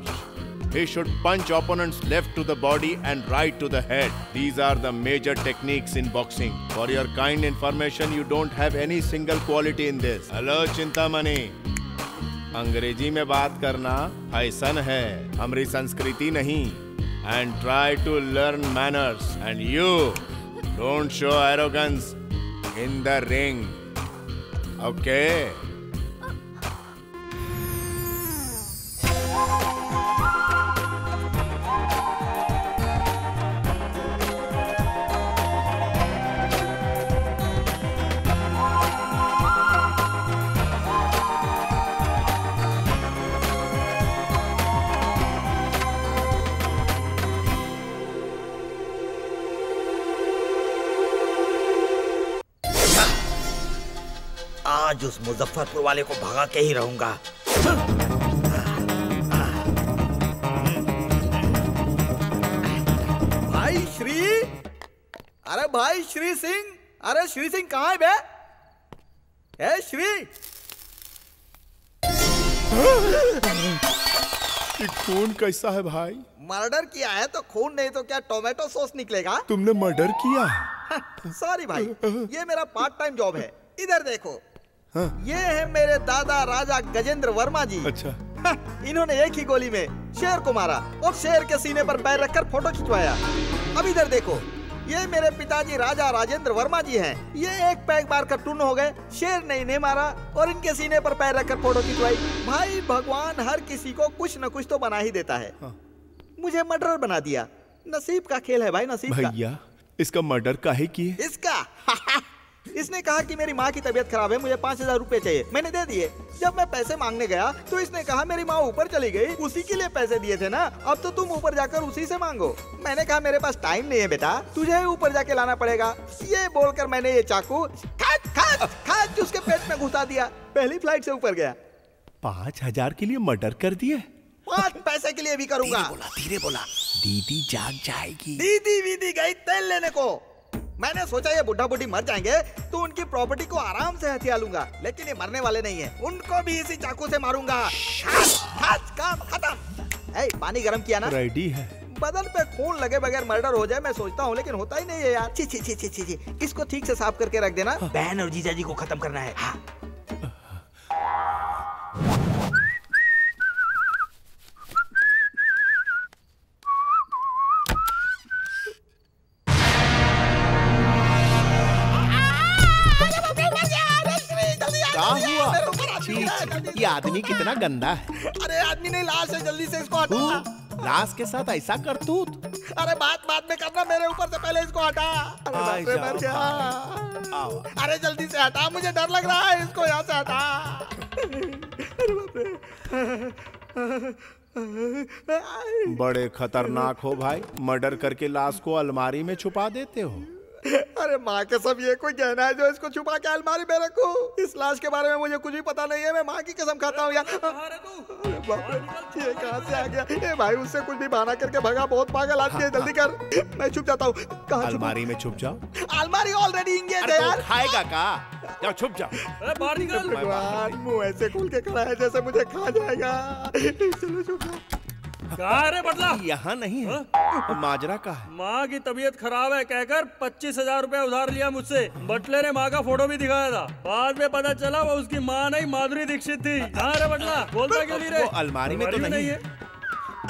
He should punch opponents left to the body and right to the head. These are the major techniques in boxing. For your kind information, you don't have any single quality in this. Hello, Chintamani. अंग्रेजी में बात करना fashion है, हमारी संस्कृति नहीं. And try to learn manners. And you, don't show arrogance in the ring. Okay? आज उस मुजफ्फरपुर वाले को भगा के ही रहूंगा। भाई श्री, अरे भाई श्री सिंह, अरे श्री सिंह कहाँ है बे? ए श्री, ये खून कैसा है भाई? मर्डर किया है तो खून नहीं तो क्या टोमेटो सॉस निकलेगा? तुमने मर्डर किया? सॉरी भाई, ये मेरा पार्ट टाइम जॉब है। इधर देखो। हाँ। ये है मेरे दादा राजा गजेंद्र वर्मा जी। अच्छा। इन्होंने एक ही गोली में शेर को मारा और शेर के सीने पर पैर रखकर फोटो खिंचवाया। अब इधर देखो, ये मेरे पिताजी राजा राजेंद्र वर्मा जी हैं। ये एक पैग मारकर टून हो गए, शेर ने इन्हें मारा और इनके सीने पर पैर रखकर फोटो खिंचवाई। भाई भगवान हर किसी को कुछ न कुछ तो बना ही देता है। हाँ। मुझे मर्डर बना दिया। नसीब का खेल है भाई, नसीब का। भैया, इसका मर्डर काहे किए? इसका इसने कहा कि मेरी माँ की तबीयत खराब है, मुझे 5000 रुपए चाहिए। मैंने दे दिए। जब मैं पैसे मांगने गया तो इसने कहा मेरी माँ ऊपर चली गई, उसी के लिए पैसे दिए थे ना, अब तो तुम ऊपर जाकर उसी से मांगो। मैंने कहा मेरे पास टाइम नहीं है बेटा, तुझे ऊपर जाके लाना पड़ेगा। ये बोलकर मैंने ये चाकू खाच उसके पेट में घुसा दिया। पहली फ्लाइट से ऊपर गया। 5000 के लिए मर्डर कर दिए? 5 पैसे के लिए भी करूंगा। धीरे बोला। दीदी जाग जाएगी। दीदी वीदी गई तेल लेने को। मैंने सोचा ये बुढ़ा बुढ़ी मर जाएंगे तो उनकी प्रॉपर्टी को आराम से हथिया लूंगा, लेकिन ये मरने वाले नहीं है, उनको भी इसी चाकू से मारूंगा। काम खत्म। पानी गरम किया ना? रेडी है। बदन पे खून लगे बगैर मर्डर हो जाए मैं सोचता हूँ, लेकिन होता ही नहीं है यार। छी। इसको ठीक से साफ करके रख देना। बहन और जीजा जी को खत्म करना है। हाँ। ये आदमी कितना गंदा है। अरे आदमी नहीं, लाश है, जल्दी से इसको हटा। लाश के साथ ऐसा करतूत? अरे बात में करना, मेरे ऊपर से पहले इसको हटा। अरे बाप रे, मर गया। अरे जल्दी से हटा, मुझे डर लग रहा है, इसको यहाँ से हटा। अरे बाप रे। बड़े खतरनाक हो भाई, मर्डर करके लाश को अलमारी में छुपा देते हो। अरे माँ के सब ये कोई कहना है जो इसको छुपा के अलमारी में रखो? इस लाश के बारे में मुझे कुछ भी पता नहीं है, मैं माँ की कसम खाता हूँ यार। अरे बाप रे, ये कहाँ से आ गया? ए भाई, उससे कुछ भी बहाना करके भगा, बहुत पागल आदमी है, जल्दी कर। मैं छुप जाता हूँ। कहाँ? अलमारी में छुप जाओ। अलमारी ऑलरेडी इंगेज है यार। खाएगा का? जाओ छुप जाओ। बाहर निकल। भगवान, मुंह ऐसे खोल के खड़ा है जैसे मुझे खा जाएगा। चलो छुप जाओ। कहाँ रे बदला? यहाँ नहीं है। माजरा का है। माँ की तबीयत खराब है कहकर 25,000 रुपया उधार लिया मुझसे। बटले ने माँ का फोटो भी दिखाया था, बाद में पता चला वो उसकी माँ नहीं, माधुरी दीक्षित थी। कहाँ रे बटला? बोलता क्यों नहीं रे? अलमारी में तो नहीं है।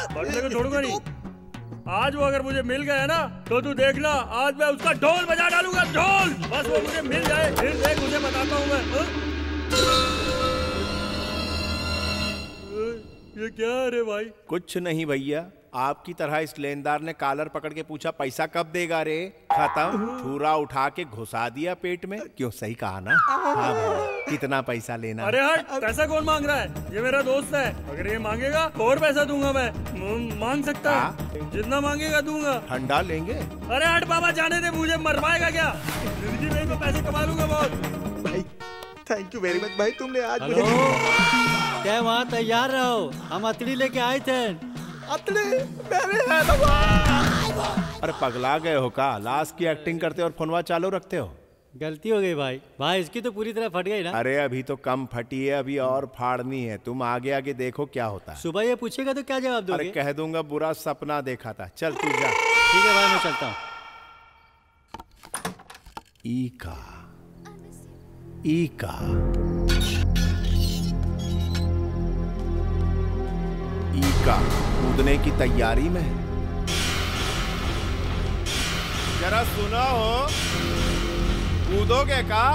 बटले को छोड़ूंगा नहीं। आज वो अगर मुझे मिल गया ना तो तू देखना, आज मैं उसका ढोल बजा डालूंगा, ढोल। बस वो मुझे मिल जाए, फिर देख मुझे बताता हूँ मैं। ये क्या है रे भाई? कुछ नहीं भैया, आपकी तरह इस लेनदार ने कॉलर पकड़ के पूछा पैसा कब देगा रे? खत्म, छुरा उठा के घुसा दिया पेट में। क्यों, सही कहा ना? हाँ भाई, कितना पैसा लेना? अरे हट, पैसा कौन मांग रहा है? ये मेरा दोस्त है, अगर ये मांगेगा तो और पैसा दूंगा मैं। मांग सकता है, जितना मांगेगा दूंगा। ठंडा लेंगे? अरे हट बाबा, जाने दे, मुझे मरवाएगा क्या? जिंदगी में तो पैसे कमा लूंगा बहुत। भाई थैंक यू वेरी मच भाई, तुमने आज मुझे। क्या वहाँ तैयार रहो, हम अतड़ी लेके आए थे। अतड़ी मेरे है भगवान। अरे पगला गए हो का? लाश की एक्टिंग करते और फोनवा चालू रखते हो। गलती हो गई भाई। भाई इसकी तो पूरी तरह फट गई ना। अरे अभी तो कम फटी है, अभी और फाड़नी है। तुम आगे आगे देखो क्या होता है। सुबह ये पूछेगा तो क्या जवाब दोगे? अरे कह दूंगा बुरा सपना देखा था। चल तू जा। ठीक है भाई, मैं चलता हूँ। ईका कूदने की तैयारी में। जरा सुना हो, कूदोगे का?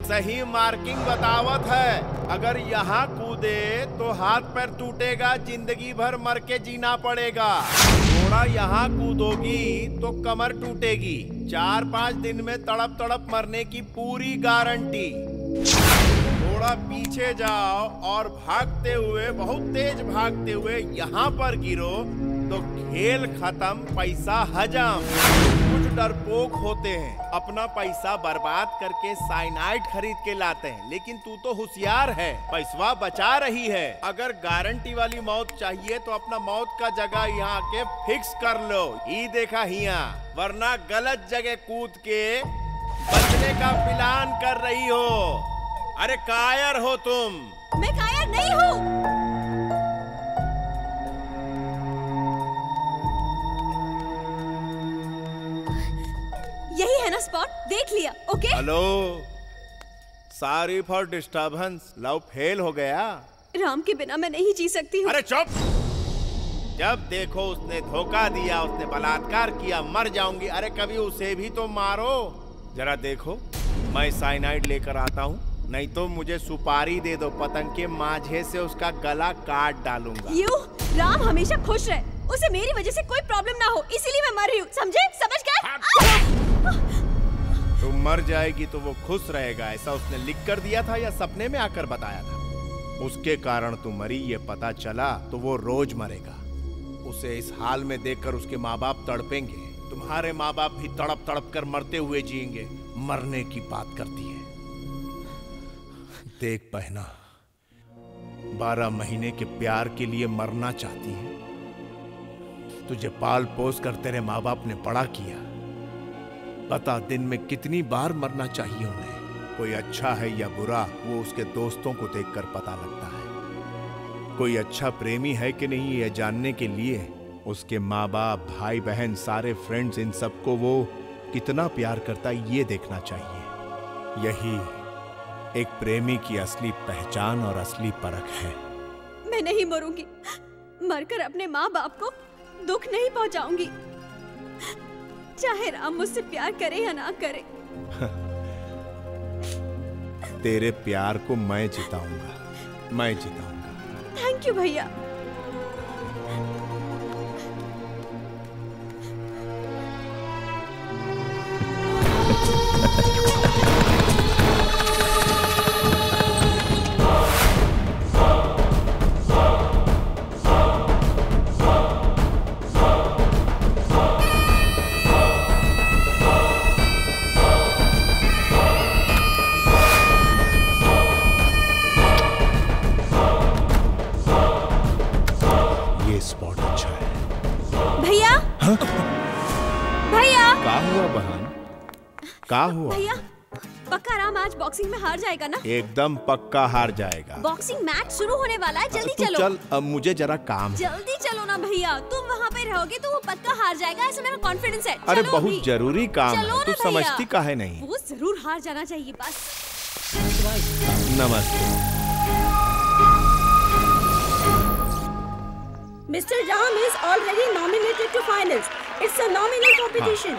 सही मार्किंग बतावत है। अगर यहाँ कूदे तो हाथ पैर टूटेगा, जिंदगी भर मर के जीना पड़ेगा। थोड़ा यहाँ कूदोगी तो कमर टूटेगी। 4-5 दिन में तड़प तड़प मरने की पूरी गारंटी। थोड़ा पीछे जाओ और भागते हुए, बहुत तेज भागते हुए यहाँ पर गिरो तो खेल खत्म, पैसा हजम। कुछ डरपोक होते हैं, अपना पैसा बर्बाद करके साइनाइड खरीद के लाते हैं, लेकिन तू तो होशियार है, पैसा बचा रही है। अगर गारंटी वाली मौत चाहिए तो अपना मौत का जगह यहाँ के फिक्स कर लो। ही देखा हिया, वरना गलत जगह कूद के बचने का प्लान कर रही हो। अरे कायर हो तुम। मैं कायर नहीं हूँ। यही है ना स्पॉट, देख लिया। Okay hello, sorry for disturbance. Love fail हो गया। राम के बिना मैं नहीं जी सकती हूँ। अरे चुप। जब देखो उसने धोखा दिया, उसने बलात्कार किया, मर जाऊंगी। अरे कभी उसे भी तो मारो। जरा देखो, मैं साइनाइड लेकर आता हूँ, नहीं तो मुझे सुपारी दे दो, पतंग के माझे से उसका गला काट डालूंगा। राम हमेशा खुश रहे, उसे मेरी वजह से कोई प्रॉब्लम ना हो, इसीलिए मैं मर रही हूँ, समझे? समझ गए? तुम मर जाएगी तो वो खुश रहेगा, ऐसा उसने लिख कर दिया था या सपने में आकर बताया था? उसके कारण तुम मरी ये पता चला तो वो रोज मरेगा। उसे इस हाल में देखकर उसके माँ बाप तड़पेंगे। तुम्हारे माँ बाप भी तड़प तड़प कर मरते हुए जिएंगे। मरने की बात करती है। देख बहना, 12 महीने के प्यार के लिए मरना चाहती है। तुझे पाल पोस कर तेरे माँ बाप ने बड़ा किया। बता, दिन में कितनी बार मरना चाहिए उन्हें? कोई अच्छा है या बुरा, वो उसके दोस्तों को देखकर पता लगता है। कोई अच्छा प्रेमी है कि नहीं, यह जानने के लिए उसके माँ बाप, भाई बहन, सारे फ्रेंड्स, इन सबको वो कितना प्यार करता है ये देखना चाहिए। यही एक प्रेमी की असली पहचान और असली परख है। मैं नहीं मरूंगी, मरकर अपने माँ बाप को दुख नहीं पहुंचाऊंगी, चाहे राम मुझसे प्यार करे या ना करे। तेरे प्यार को मैं जिताऊंगा। मैं जिताऊंगा। थैंक यू भैया। का हुआ? भैया पक्का राम आज बॉक्सिंग में हार जाएगा ना? एकदम पक्का हार जाएगा। बॉक्सिंग मैच शुरू होने वाला है, जल्दी चलो। चल, अब मुझे जरा काम है। जल्दी चलो ना भैया, तुम वहाँ पे रहोगे तो वो पक्का हार जाएगा, ऐसा मेरा कॉन्फिडेंस है। अरे चलो बहुत अभी। जरूरी काम है, तू समझती काहे नहीं? वो जरूर हार जाना चाहिए बस। नमस्ते। Mr. Ram is already nominated to finals. It's a nominal competition.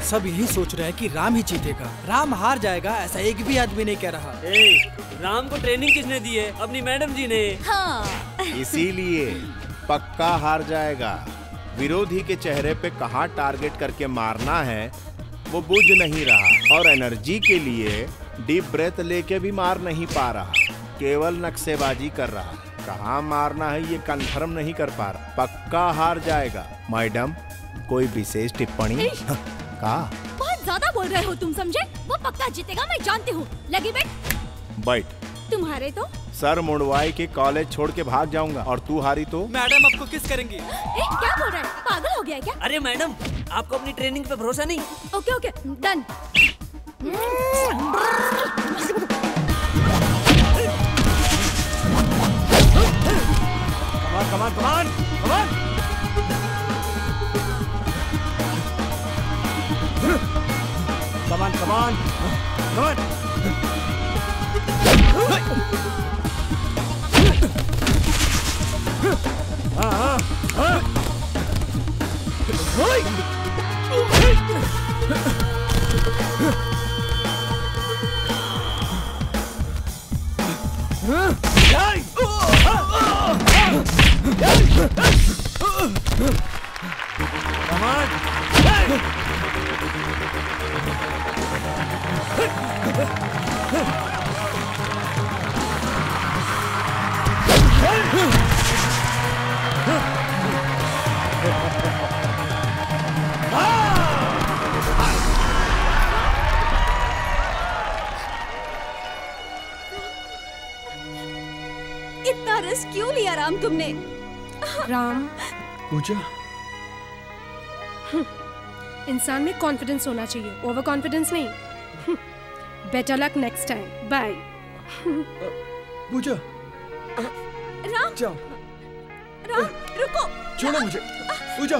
सब यही सोच रहे हैं कि राम ही जीतेगा। राम हार जाएगा ऐसा एक भी आदमी नहीं कह रहा। राम को ट्रेनिंग किसने दी है? अपनी मैडम जी ने। हाँ। इसीलिए पक्का हार जाएगा। विरोधी के चेहरे पे कहाँ टारगेट करके मारना है वो बुझ नहीं रहा, और एनर्जी के लिए डीप ब्रेथ लेके भी मार नहीं पा रहा, केवल नक्शेबाजी कर रहा। कहाँ मारना है ये कंफर्म नहीं कर पा रहा। पक्का हार जाएगा। मैडम कोई विशेष टिप्पणी? का बहुत ज्यादा बोल रहे हो तुम, समझे? वो पक्का जीतेगा, मैं जानती हूँ। लगी बैठ। तुम्हारे तो सर मुड़वाई के कॉलेज छोड़ के भाग जाऊंगा, और तू हारी तो मैडम आपको किस करेंगी? क्या बोल रहा है? पागल हो गया क्या? अरे मैडम आपको अपनी ट्रेनिंग पे भरोसा नहीं? Okay okay done. Come on come on come on come on come on come on come on. हाँ हाँ हाँ। इतना रिस्क क्यों लिया राम तुमने? राम पूजा, इंसान में कॉन्फिडेंस होना चाहिए, ओवर कॉन्फिडेंस नहीं। Better luck next time. Bye. Pooja Ram जाओ। राम रुको, छोड़ो मुझे। Pooja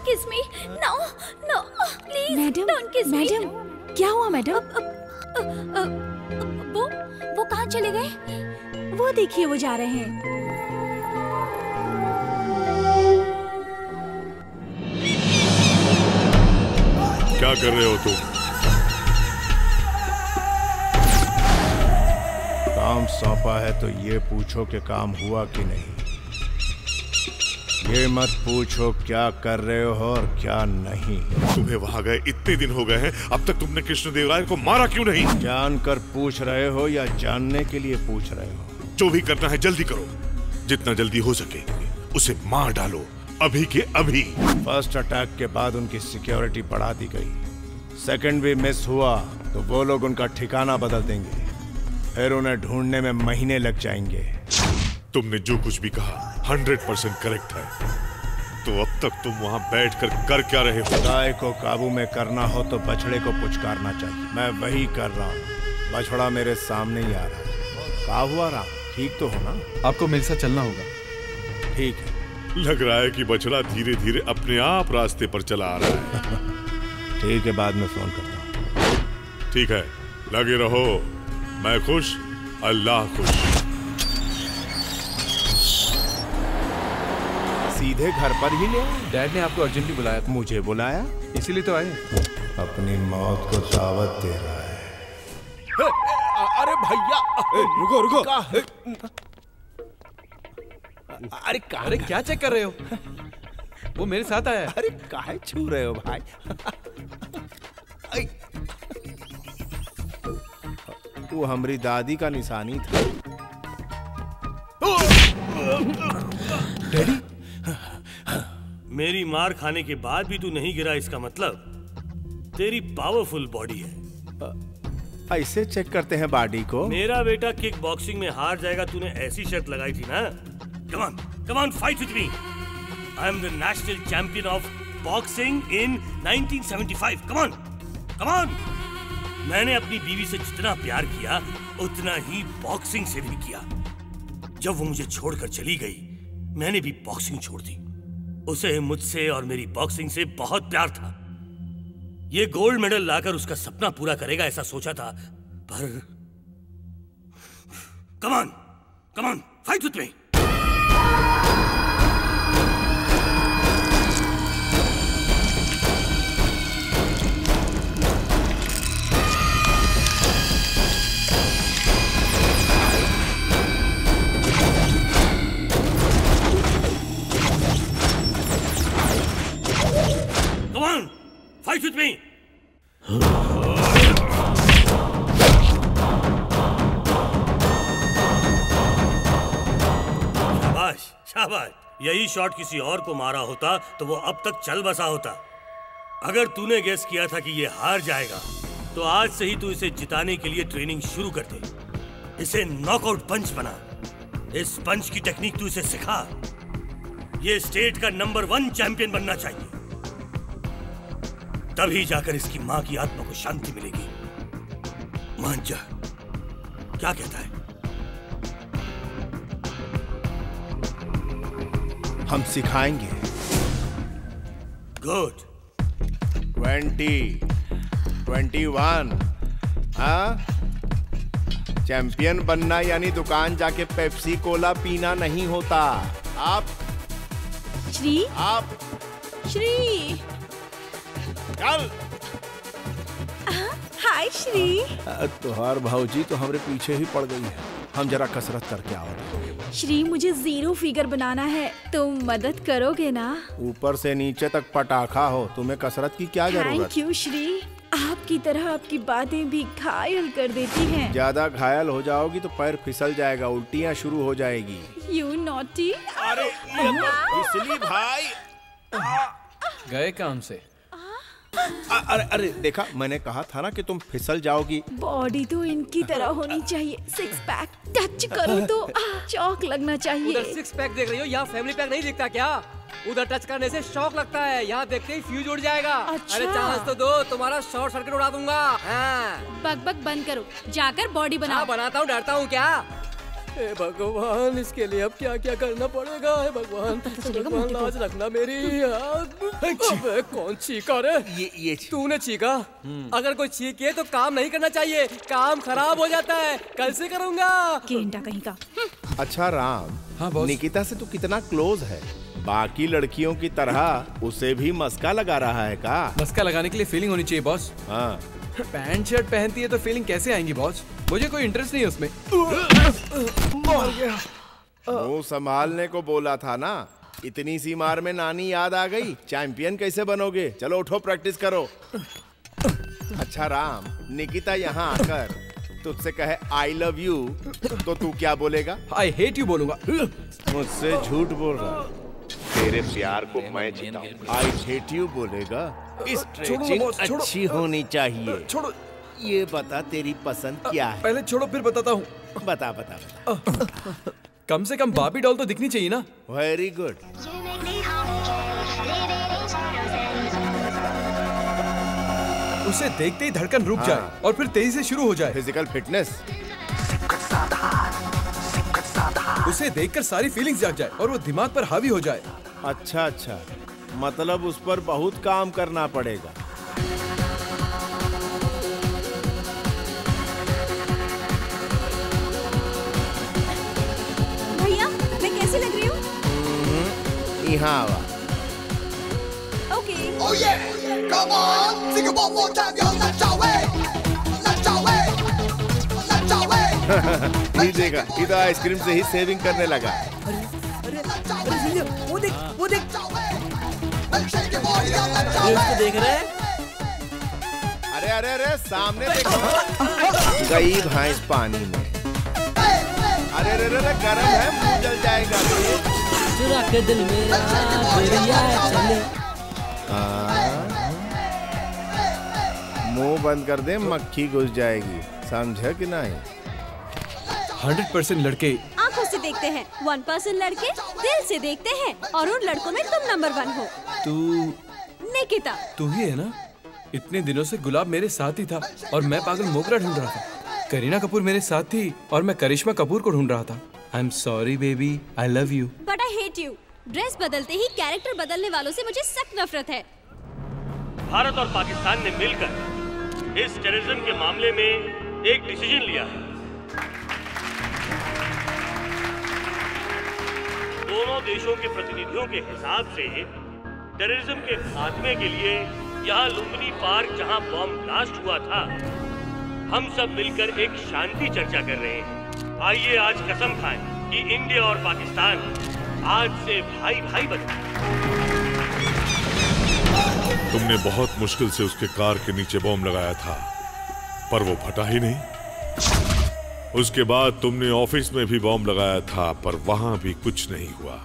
kiss me. No, no, please. Madam, don't kiss me. Madam, क्या हुआ मैडम? वो कहाँ चले गए? वो देखिए वो जा रहे हैं। क्या कर रहे हो तुम? काम सौंपा है तो ये पूछो कि काम हुआ कि नहीं। ये मत पूछो क्या कर रहे हो और क्या नहीं। तुम्हें वहां गए इतने दिन हो गए हैं, अब तक तुमने कृष्णदेवराय को मारा क्यों नहीं? जानकर पूछ रहे हो या जानने के लिए पूछ रहे हो? जो भी करना है जल्दी करो, जितना जल्दी हो सके उसे मार डालो, अभी के अभी। फर्स्ट अटैक के बाद उनकी सिक्योरिटी बढ़ा दी गई। सेकंड भी मिस हुआ तो वो लोग उनका ठिकाना बदल देंगे, फिर उन्हें ढूंढने में महीने लग जाएंगे। तुमने जो कुछ भी कहा 100% करेक्ट है। तो अब तक तुम वहां बैठकर कर क्या रहे हो? गाय को काबू में करना हो तो बछड़े को पुचकारना चाहिए। मैं वही कर रहा हूँ। बछड़ा मेरे सामने ही आ रहा है। क्या हुआ राम? ठीक तो हो ना? आपको मेरे साथ चलना होगा। ठीक है। लग रहा है कि बछड़ा धीरे धीरे अपने आप रास्ते पर चला आ रहा है। ठीक है, बाद में फोन करता हूँ। ठीक है, लगे रहो। मैं खुश, अल्लाह खुश। सीधे घर पर ही ले आए? डैड ने आपको अर्जेंटली बुलाया था। मुझे बुलाया? इसीलिए तो आए। अपनी मौत को दावत दे रहा है। अरे भैया, रुको रुको। अरे क्या चेक कर रहे हो? वो मेरे साथ आया है। अरे काहे छू रहे हो भाई? वो हमारी दादी का निशानी था। डैडी, मेरी मार खाने के बाद भी तू नहीं गिरा, इसका मतलब तेरी पावरफुल बॉडी है। ऐसे चेक करते हैं बॉडी को? मेरा बेटा किक बॉक्सिंग में हार जाएगा, तूने ऐसी शर्त लगाई थी ना। Come on, fight with me. I am the national champion of boxing in 1975. Come on. मैंने अपनी बीवी से जितना प्यार किया, उतना ही बॉक्सिंग से भी किया। जब वो मुझे छोड़कर चली गई, मैंने भी बॉक्सिंग छोड़ दी। उसे मुझसे और मेरी बॉक्सिंग से बहुत प्यार था। ये गोल्ड मेडल लाकर उसका सपना पूरा करेगा ऐसा सोचा था, पर Come on, fight with me. Come on, fight with me. शाबाश। यही शॉट किसी और को मारा होता तो वो अब तक चल बसा होता। अगर तूने गेस किया था कि ये हार जाएगा, तो आज से ही तू इसे जिताने के लिए ट्रेनिंग शुरू कर दे। इसे नॉकआउट पंच बना। इस पंच की टेक्निक तू इसे सिखा। ये स्टेट का नंबर 1 चैंपियन बनना चाहिए। तभी जाकर इसकी मां की आत्मा को शांति मिलेगी। मान जा, क्या कहता है? हम सिखाएंगे। गुड। 20, 21। हाँ, चैंपियन बनना यानी दुकान जाके पेप्सी कोला पीना नहीं होता। आप श्री चल। हाय श्री। तुहार भाऊजी तो हमारे पीछे ही पड़ गई है। हम जरा कसरत करके आओ। श्री, मुझे 0 फिगर बनाना है, तुम मदद करोगे ना? ऊपर से नीचे तक पटाखा हो, तुम्हें कसरत की क्या जरूरत? Thank you Shri. आपकी तरह आपकी बातें भी घायल कर देती हैं। ज्यादा घायल हो जाओगी तो पैर फिसल जाएगा, उल्टियाँ शुरू हो जाएगी। You naughty. अरे इसलिए भाई गए काम से। अरे देखा, मैंने कहा था ना कि तुम फिसल जाओगी। बॉडी तो इनकी तरह होनी चाहिए। 6 पैक टच करो तो शौक लगना चाहिए। उधर 6 पैक देख रही हो, यहाँ फैमिली पैक नहीं दिखता क्या? उधर टच करने से शौक लगता है, यहाँ देखते ही फ्यूज उड़ जाएगा। अच्छा। अरे चांस तो दो, तुम्हारा शॉर्ट सर्किट उड़ा दूंगा। बक बंद करो, जाकर बॉडी बनाओ। बनाता हूँ, डरता हूँ क्या? हे भगवान, इसके लिए अब क्या क्या करना पड़ेगा? हे भगवान, लाज रखना मेरी। अबे कौन चीखा रे? ये तूने चीखा? अगर कोई चीखे तो काम नहीं करना चाहिए, काम खराब हो जाता है। कल से करूंगा। गेंडा कहीं का। अच्छा राम, हाँ बॉस। निकिता से तू कितना क्लोज है? बाकी लड़कियों की तरह उसे भी मस्का लगा रहा है का? मस्का लगाने के लिए फीलिंग होनी चाहिए बॉस। हाँ। पैंट शर्ट पहनती है तो फीलिंग कैसे आएंगी बॉस? मुझे कोई इंटरेस्ट नहीं है उसमें। वो संभालने को बोला था ना। इतनी सी मार में नानी याद आ गई। चैंपियन कैसे बनोगे? चलो उठो, प्रैक्टिस करो। अच्छा राम, निकिता यहाँ आकर तुझसे कहे आई लव यू तो तू क्या बोलेगा? आई हेट यू बोलूंगा। मुझसे झूठ बोल रहा है। तेरे प्यार को मैं जिताऊंगा। आई हेट यू बोलेगा। स्ट्रेचिंग अच्छी होनी चाहिए। छोड़ो। ये बता तेरी पसंद क्या है? पहले छोड़ो फिर बताता हूँ। बता। कम से कम बाबी डॉल तो दिखनी चाहिए ना। Very good. उसे देखते ही धड़कन रुक जाए और फिर तेजी से शुरू हो जाए। Physical fitness. उसे देखकर सारी फीलिंग्स जाग जाए और वो दिमाग पर हावी हो जाए। अच्छा अच्छा, मतलब उस पर बहुत काम करना पड़ेगा। भैया मैं कैसी लग रही हूँ? यहाँ आवा। Okay. Oh yeah, come on, sing it one more time, yo, let's away, let's away, let's away। ये देखा, ये तो आइसक्रीम से ही सेविंग करने लगा। अरे वो देख, वो देख। ये उसको देख रहे हैं? अरे अरे अरे सामने देखो। गई भैंस पानी में। अरे अरे अरे गरम है, मुंह जल जाएगा। चुरा के दिल मेरा दरिया चले। मुंह बंद कर दे, मक्खी घुस जाएगी, समझा कि नहीं? 100% लड़के आंखों से देखते हैं, 1% लड़के दिल से देखते हैं, और उन लड़कों में तुम नंबर 1 हो। तू निकिता। तू ही है ना? इतने दिनों से गुलाब मेरे साथ ही था और मैं पागल मोगरा ढूंढ रहा था। करीना कपूर मेरे साथ थी और मैं करिश्मा कपूर को ढूंढ रहा था। I am sorry baby, I love you. But I hate you. Dress बदलते ही कैरेक्टर बदलने वालों से मुझे सख्त नफरत है। भारत और पाकिस्तान ने मिलकर इस टेररिज्म के मामले में एक डिसीजन लिया है। दोनों देशों के प्रतिनिधियों के हिसाब से टेररिज्म के खात्मे के लिए यहाँ लुम्बिनी पार्क जहाँ बॉम्ब ब्लास्ट हुआ था, हम सब मिलकर एक शांति चर्चा कर रहे हैं। आइए आज कसम खाएं कि इंडिया और पाकिस्तान आज से भाई भाई बने। तुमने बहुत मुश्किल से उसके कार के नीचे बॉम्ब लगाया था, पर वो फटा ही नहीं। उसके बाद तुमने ऑफिस में भी बॉम्ब लगाया था, पर वहां भी कुछ नहीं हुआ।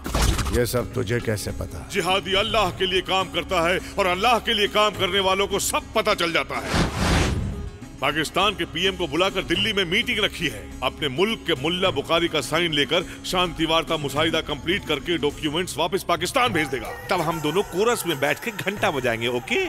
ये सब तुझे कैसे पता? जिहादी अल्लाह के लिए काम करता है और अल्लाह के लिए काम करने वालों को सब पता चल जाता है। पाकिस्तान के पीएम को बुलाकर दिल्ली में मीटिंग रखी है। अपने मुल्क के मुल्ला बुखारी का साइन लेकर शांति वार्ता मुसाहिदा कंप्लीट करके डॉक्यूमेंट्स वापस पाकिस्तान भेज देगा। तब हम दोनों कोरस में बैठ के घंटा बजाएंगे। ओके?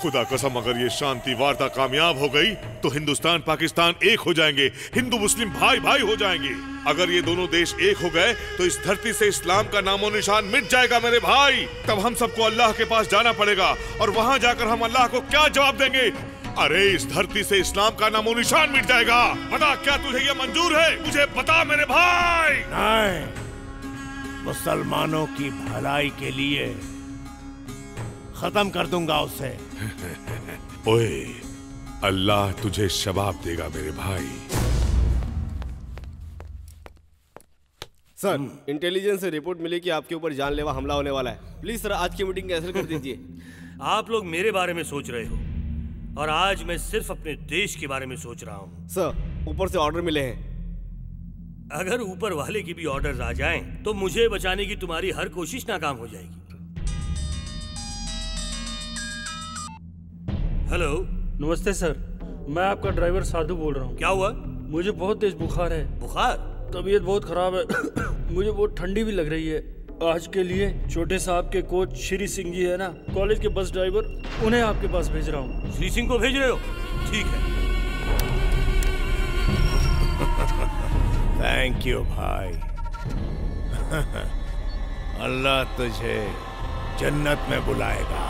खुदा कसम, अगर ये शांति वार्ता कामयाब हो गई तो हिंदुस्तान पाकिस्तान एक हो जाएंगे, हिंदू मुस्लिम भाई भाई हो जाएंगे। अगर ये दोनों देश एक हो गए तो इस धरती से इस्लाम का नामो निशान मिट जाएगा मेरे भाई। तब हम सबको अल्लाह के पास जाना पड़ेगा और वहां जाकर हम अल्लाह को क्या जवाब देंगे? अरे इस धरती से इस्लाम का नामो निशान मिट जाएगा। बता, क्या तुझे ये मंजूर है? मुझे बता मेरे भाई। नहीं, मुसलमानों की भलाई के लिए खत्म कर दूंगा उसे। ओए, अल्लाह तुझे शबाब देगा मेरे भाई। सर, इंटेलिजेंस से रिपोर्ट मिली कि आपके ऊपर जानलेवा हमला होने वाला है। प्लीज सर, आज की मीटिंग कैंसिल कर दीजिए। आप लोग मेरे बारे में सोच रहे हो और आज मैं सिर्फ अपने देश के बारे में सोच रहा हूँ। सर, ऊपर से ऑर्डर मिले हैं। अगर ऊपर वाले की भी ऑर्डर्स आ जाएं, तो मुझे बचाने की तुम्हारी हर कोशिश नाकाम हो जाएगी। हेलो। नमस्ते सर, मैं आपका ड्राइवर साधु बोल रहा हूँ। क्या हुआ? मुझे बहुत तेज बुखार है। बुखार? तबीयत बहुत खराब है। मुझे बहुत ठंडी भी लग रही है। आज के लिए छोटे साहब के कोच श्री सिंह जी है ना, कॉलेज के बस ड्राइवर, उन्हें आपके पास भेज रहा हूँ। श्री सिंह को भेज रहे हो? ठीक है। थैंक यू भाई। अल्लाह तुझे जन्नत में बुलाएगा।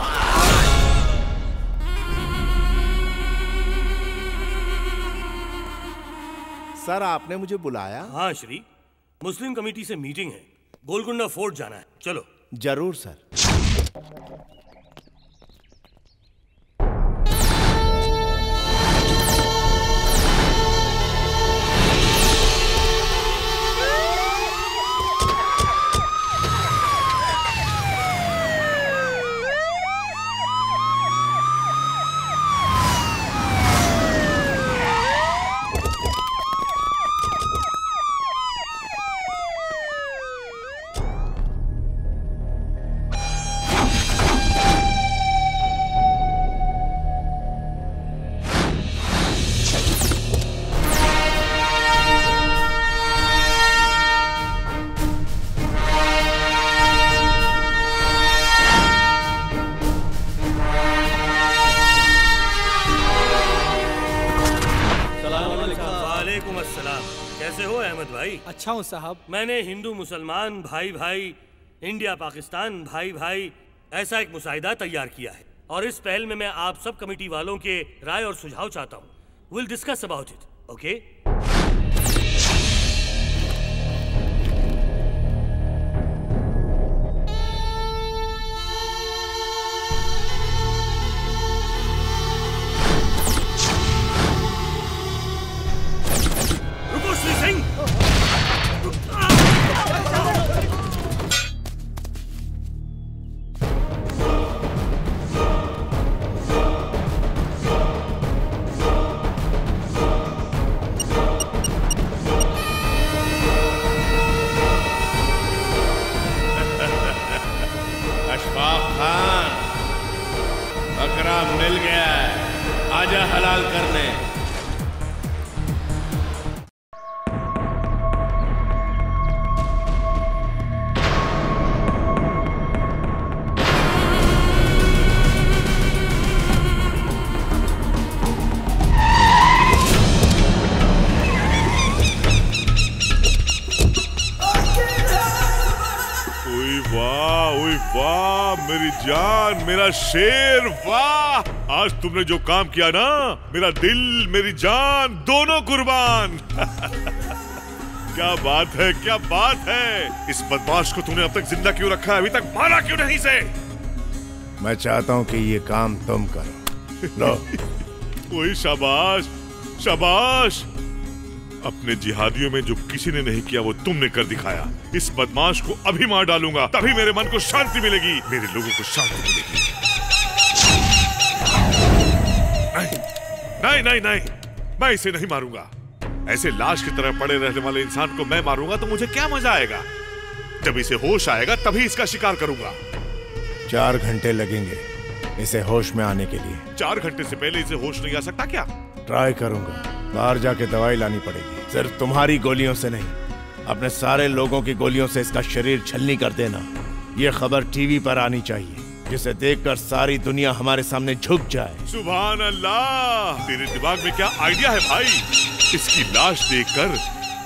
सर, आपने मुझे बुलाया? हाँ श्री, मुस्लिम कमेटी से मीटिंग है, गोलकुंडा फोर्ट जाना है। चलो। जरूर सर। अहमद भाई। अच्छा हूँ साहब। मैंने हिंदू मुसलमान भाई भाई, इंडिया पाकिस्तान भाई भाई ऐसा एक मुसाहिदा तैयार किया है और इस पहल में मैं आप सब कमेटी वालों के राय और सुझाव चाहता हूँ। Will discuss about it, okay? रुको श्री सिंह। अशफाक खान, बकरा मिल गया है, आजा हलाल करने। ओए वाह मेरी जान, मेरा शेर, वाह! आज तुमने जो काम किया ना, मेरा दिल मेरी जान दोनों कुर्बान। क्या बात है, क्या बात है। इस बदमाश को तूने अब तक जिंदा क्यों रखा है, अभी तक मारा क्यों नहीं से? मैं चाहता हूं कि ये काम तुम करो। लो। वही शाबाश, शाबाश। अपने जिहादियों में जो किसी ने नहीं किया वो तुमने कर दिखाया। इस बदमाश को अभी मार डालूंगा, तभी मेरे मन को शांति मिलेगी, मेरे लोगों को शांति मिलेगी। नहीं नहीं नहीं, मैं इसे नहीं मारूंगा। ऐसे लाश की तरह पड़े रहने वाले इंसान को मैं मारूंगा तो मुझे क्या मजा आएगा? जब इसे होश आएगा तभी इसका शिकार करूंगा। 4 घंटे लगेंगे इसे होश में आने के लिए। 4 घंटे से पहले इसे होश नहीं आ सकता क्या? ट्राई करूंगा। बाहर जाके दवाई लानी पड़ेगी। सिर्फ तुम्हारी गोलियों से नहीं, अपने सारे लोगों की गोलियों से इसका शरीर छलनी कर देना। ये खबर टीवी पर आनी चाहिए, जिसे देखकर सारी दुनिया हमारे सामने झुक जाए। सुभान अल्लाह, तेरे दिमाग में क्या आइडिया है भाई? इसकी लाश देखकर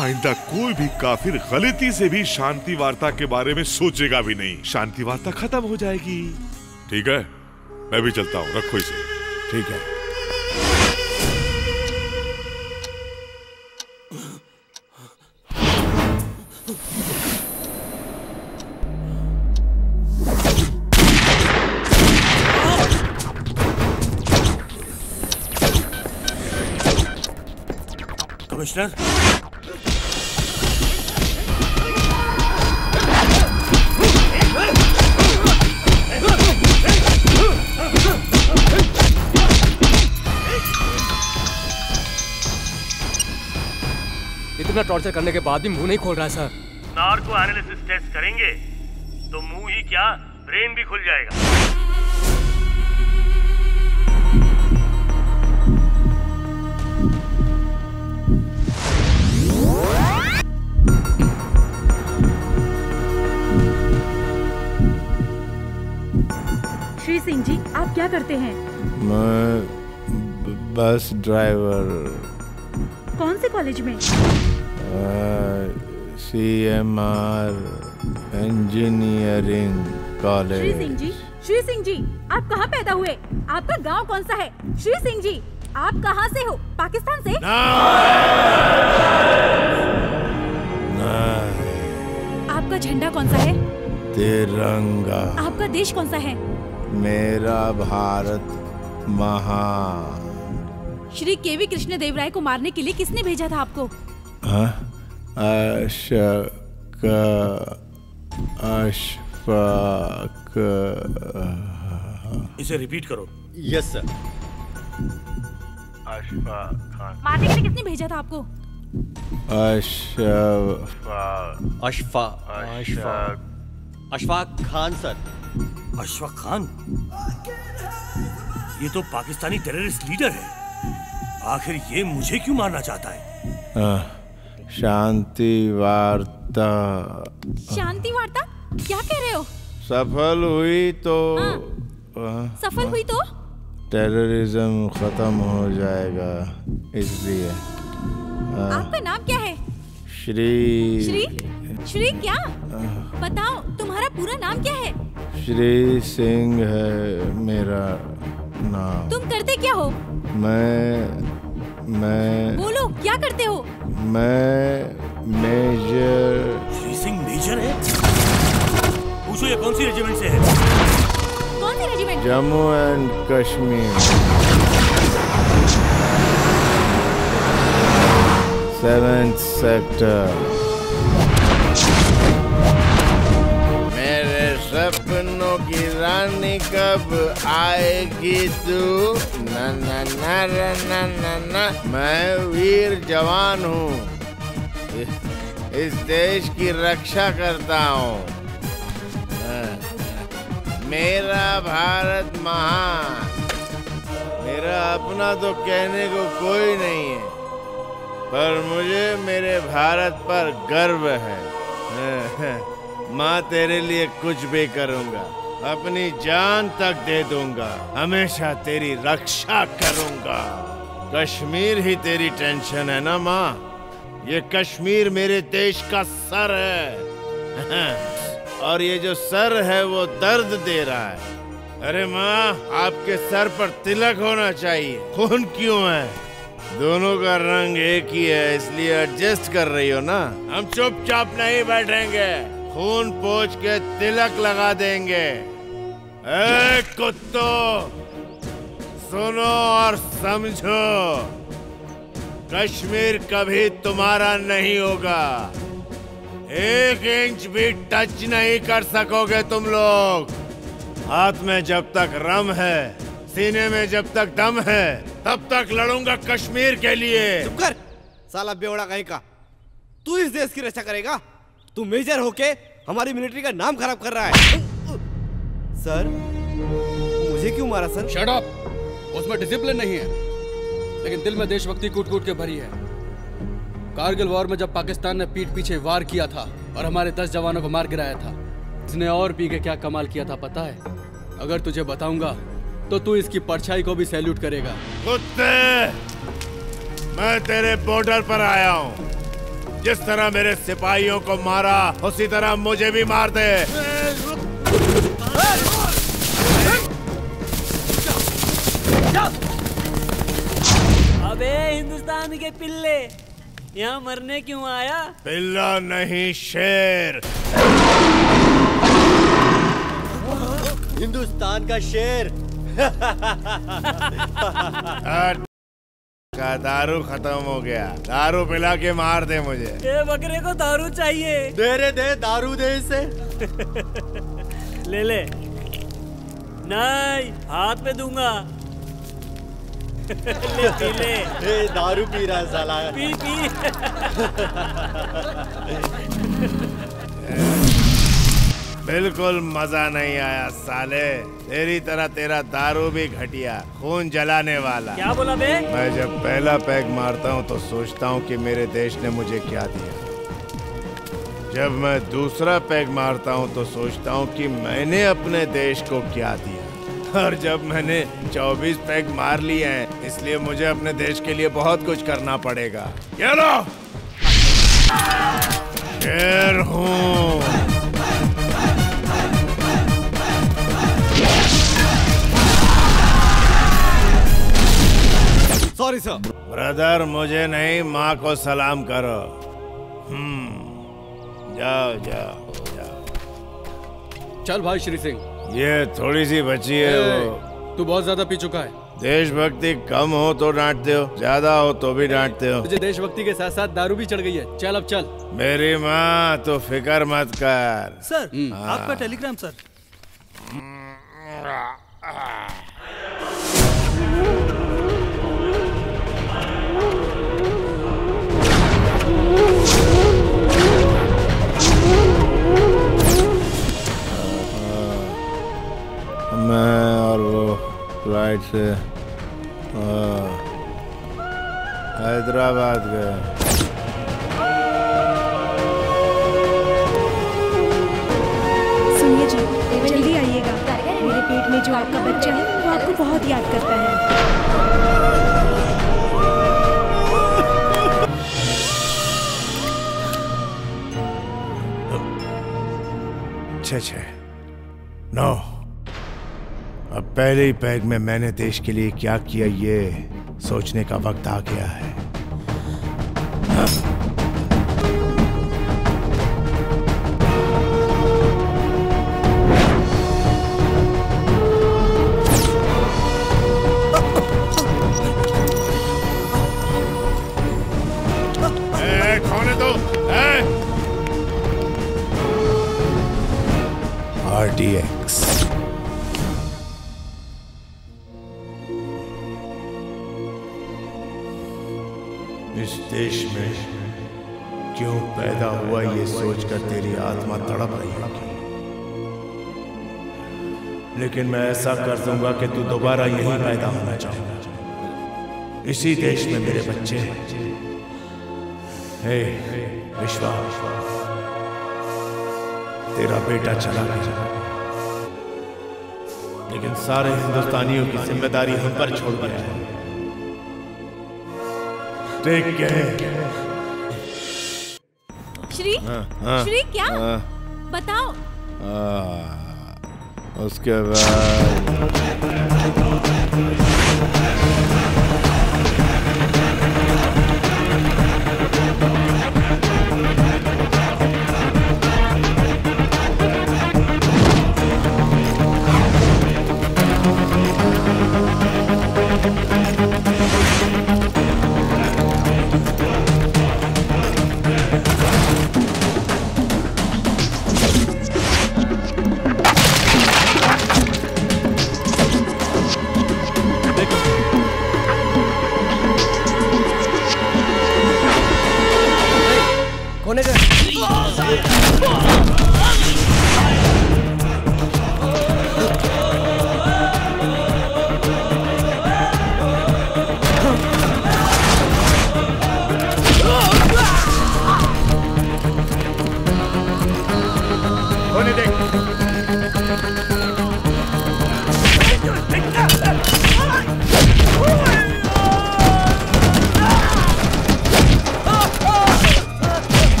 आइंदा कोई भी काफिर गलती से भी शांति वार्ता के बारे में सोचेगा भी नहीं। शांति वार्ता खत्म हो जाएगी। ठीक है, मैं भी चलता हूँ, रखो इसे। ठीक है। कमिश्नर, इतना टॉर्चर करने के बाद भी मुंह नहीं खोल रहा है सर। नार्को एनालिसिस टेस्ट करेंगे तो मुंह ही क्या, ब्रेन भी खुल जाएगा। श्री सिंह जी, आप क्या करते हैं? मैं बस ड्राइवर। कौन से कॉलेज में? CMR engineering college. Shri Singh ji, आप कहाँ पैदा हुए? आपका गांव कौन सा है? श्री सिंह जी, आप कहाँ से हो? पाकिस्तान से? आपका झंडा कौन सा है? तिरंगा। आपका देश कौन सा है? मेरा भारत महान। श्री केवी कृष्णदेवराय को मारने के लिए किसने भेजा था आपको? अशफाक। इसे रिपीट करो। Yes sir. अशफाक खान। मारने के लिए किसने भेजा था आपको? अशफाक खान सर। अशफाक खान? ये तो पाकिस्तानी टेररिस्ट लीडर है। आखिर ये मुझे क्यों मारना चाहता है? शांति वार्ता। शांति वार्ता? क्या कह रहे हो? सफल हुई तो सफल हुई तो टेररिज्म खत्म हो जाएगा, इसलिए। आपका नाम क्या है? श्री श्री क्या? बताओ तुम्हारा पूरा नाम क्या है? श्री सिंह है मेरा नाम। तुम करते क्या हो? मैं बोलो क्या करते हो? मैं मेजर। श्री सिंह मेजर है? पूछो ये कौन सी रेजिमेंट से है? कौन सी regiment? Jammu and Kashmir 7th sector. मेरे सपनों की रानी कब आएगी तू? ना ना ना ना ना ना। मैं वीर जवान हूँ, इस देश की रक्षा करता हूँ। मेरा भारत महान। मेरा अपना तो कहने को कोई नहीं है, पर मुझे मेरे भारत पर गर्व है। माँ तेरे लिए कुछ भी करूँगा, अपनी जान तक दे दूंगा, हमेशा तेरी रक्षा करूँगा। कश्मीर ही तेरी टेंशन है ना माँ? ये कश्मीर मेरे देश का सर है और ये जो सर है वो दर्द दे रहा है। अरे माँ, आपके सर पर तिलक होना चाहिए, खून क्यों है? दोनों का रंग एक ही है, इसलिए एडजस्ट कर रही हो ना? हम चुपचाप नहीं बैठेंगे, खून पोंछ के तिलक लगा देंगे। ए कुत्तों, सुनो और समझो, कश्मीर कभी तुम्हारा नहीं होगा। 1 इंच भी टच नहीं कर सकोगे तुम लोग। हाथ में जब तक रम है, सीने में जब तक दम है, तब तक लड़ूंगा कश्मीर के लिए। चुप कर, साला बेवड़ा कहीं का। तू इस देश की रक्षा करेगा? तू मेजर होके हमारी मिलिट्री का नाम खराब कर रहा है। सर, मुझे क्यों मारा सर? Shut up. उसमें डिसिप्लिन नहीं है, लेकिन दिल में देशभक्ति कूट कूट के भरी है। कारगिल वॉर में जब पाकिस्तान ने पीठ पीछे वार किया था और हमारे 10 जवानों को मार गिराया था, इसने और पी के क्या कमाल किया था पता है? अगर तुझे बताऊंगा तो तू इसकी परछाई को भी सैल्यूट करेगा। कुत्ते, मैं तेरे बॉर्डर पर आया हूँ। जिस तरह मेरे सिपाहियों को मारा, उसी तरह मुझे भी मार दे। अबे हिंदुस्तान के पिल्ले, यहाँ मरने क्यों आया? पिल्ला नहीं, शेर। हिंदुस्तान का शेर। का दारू खत्म हो गया, दारू पिला के मार दे मुझे। ये बकरे को दारू चाहिए। दे दारू दे इसे। ले ले। नहीं, हाथ पे दूंगा। ले पी ले। ए, दारू पी रहा है साला। P P. बिल्कुल मजा नहीं आया साले। तेरी तरह तेरा दारू भी घटिया, खून जलाने वाला। क्या बोला बे? मैं जब पहला पैग मारता हूँ तो सोचता हूँ कि मेरे देश ने मुझे क्या दिया। जब मैं दूसरा पैग मारता हूँ तो सोचता हूँ कि मैंने अपने देश को क्या दिया। और जब मैंने 24 पैग मार लिए हैं, इसलिए मुझे अपने देश के लिए बहुत कुछ करना पड़ेगा। ये लो, शेर हूँ। Sorry sir. ब्रदर, मुझे नहीं, माँ को सलाम करो। जाओ जाओ जाओ। चल भाई श्री सिंह। ये थोड़ी सी बची है वो। तू बहुत ज्यादा पी चुका है। देशभक्ति कम हो तो डांटते हो, ज्यादा हो तो भी डांटते हो। तुझे देशभक्ति के साथ साथ दारू भी चढ़ गई है। चल अब चल। मेरी माँ तो फिक्र मत कर। सर, आपका टेलीग्राम सर। मैं और वो फ्लाइट से हैदराबाद गए। सुनिए जी, जल्दी आइएगा। मेरे पेट में जो आपका बच्चा है वो आपको बहुत याद करता है। छः 9। अब पहले ही पैग में मैंने देश के लिए क्या किया ये सोचने का वक्त आ गया है। RDX इस देश में क्यों पैदा हुआ ये सोचकर तेरी आत्मा तड़प रही होगी, लेकिन मैं ऐसा कर दूंगा कि तू दोबारा यहीं पैदा होना चाहेगा। इसी देश में मेरे बच्चे। हे विश्वा, तेरा बेटा चला गया, लेकिन सारे हिंदुस्तानियों की जिम्मेदारी हम पर छोड़ गया है। Take care. श्री श्री क्या बताओ। उसके बाद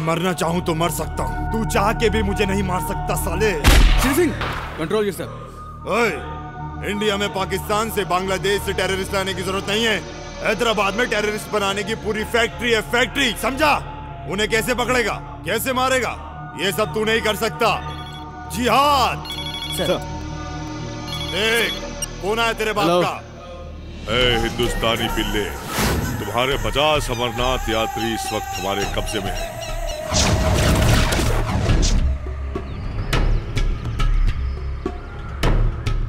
मरना चाहूं तो मर सकता हूं, तू चाह के भी मुझे नहीं मार सकता साले। Shri Singh, control yourself. ओए, इंडिया में पाकिस्तान से बांग्लादेश से टेररिस्ट लाने की जरूरत नहीं है। हैदराबाद में टेररिस्ट बनाने की पूरी फैक्ट्री है, फैक्ट्री, समझा? उन्हें कैसे पकड़ेगा, कैसे मारेगा, ये सब तू नहीं कर सकता। जिहाद। देख, कौन है तेरे बाप का? ए हिंदुस्तानी पिल्ले, तुम्हारे 50 अमरनाथ यात्री इस वक्त हमारे कब्जे में हैं।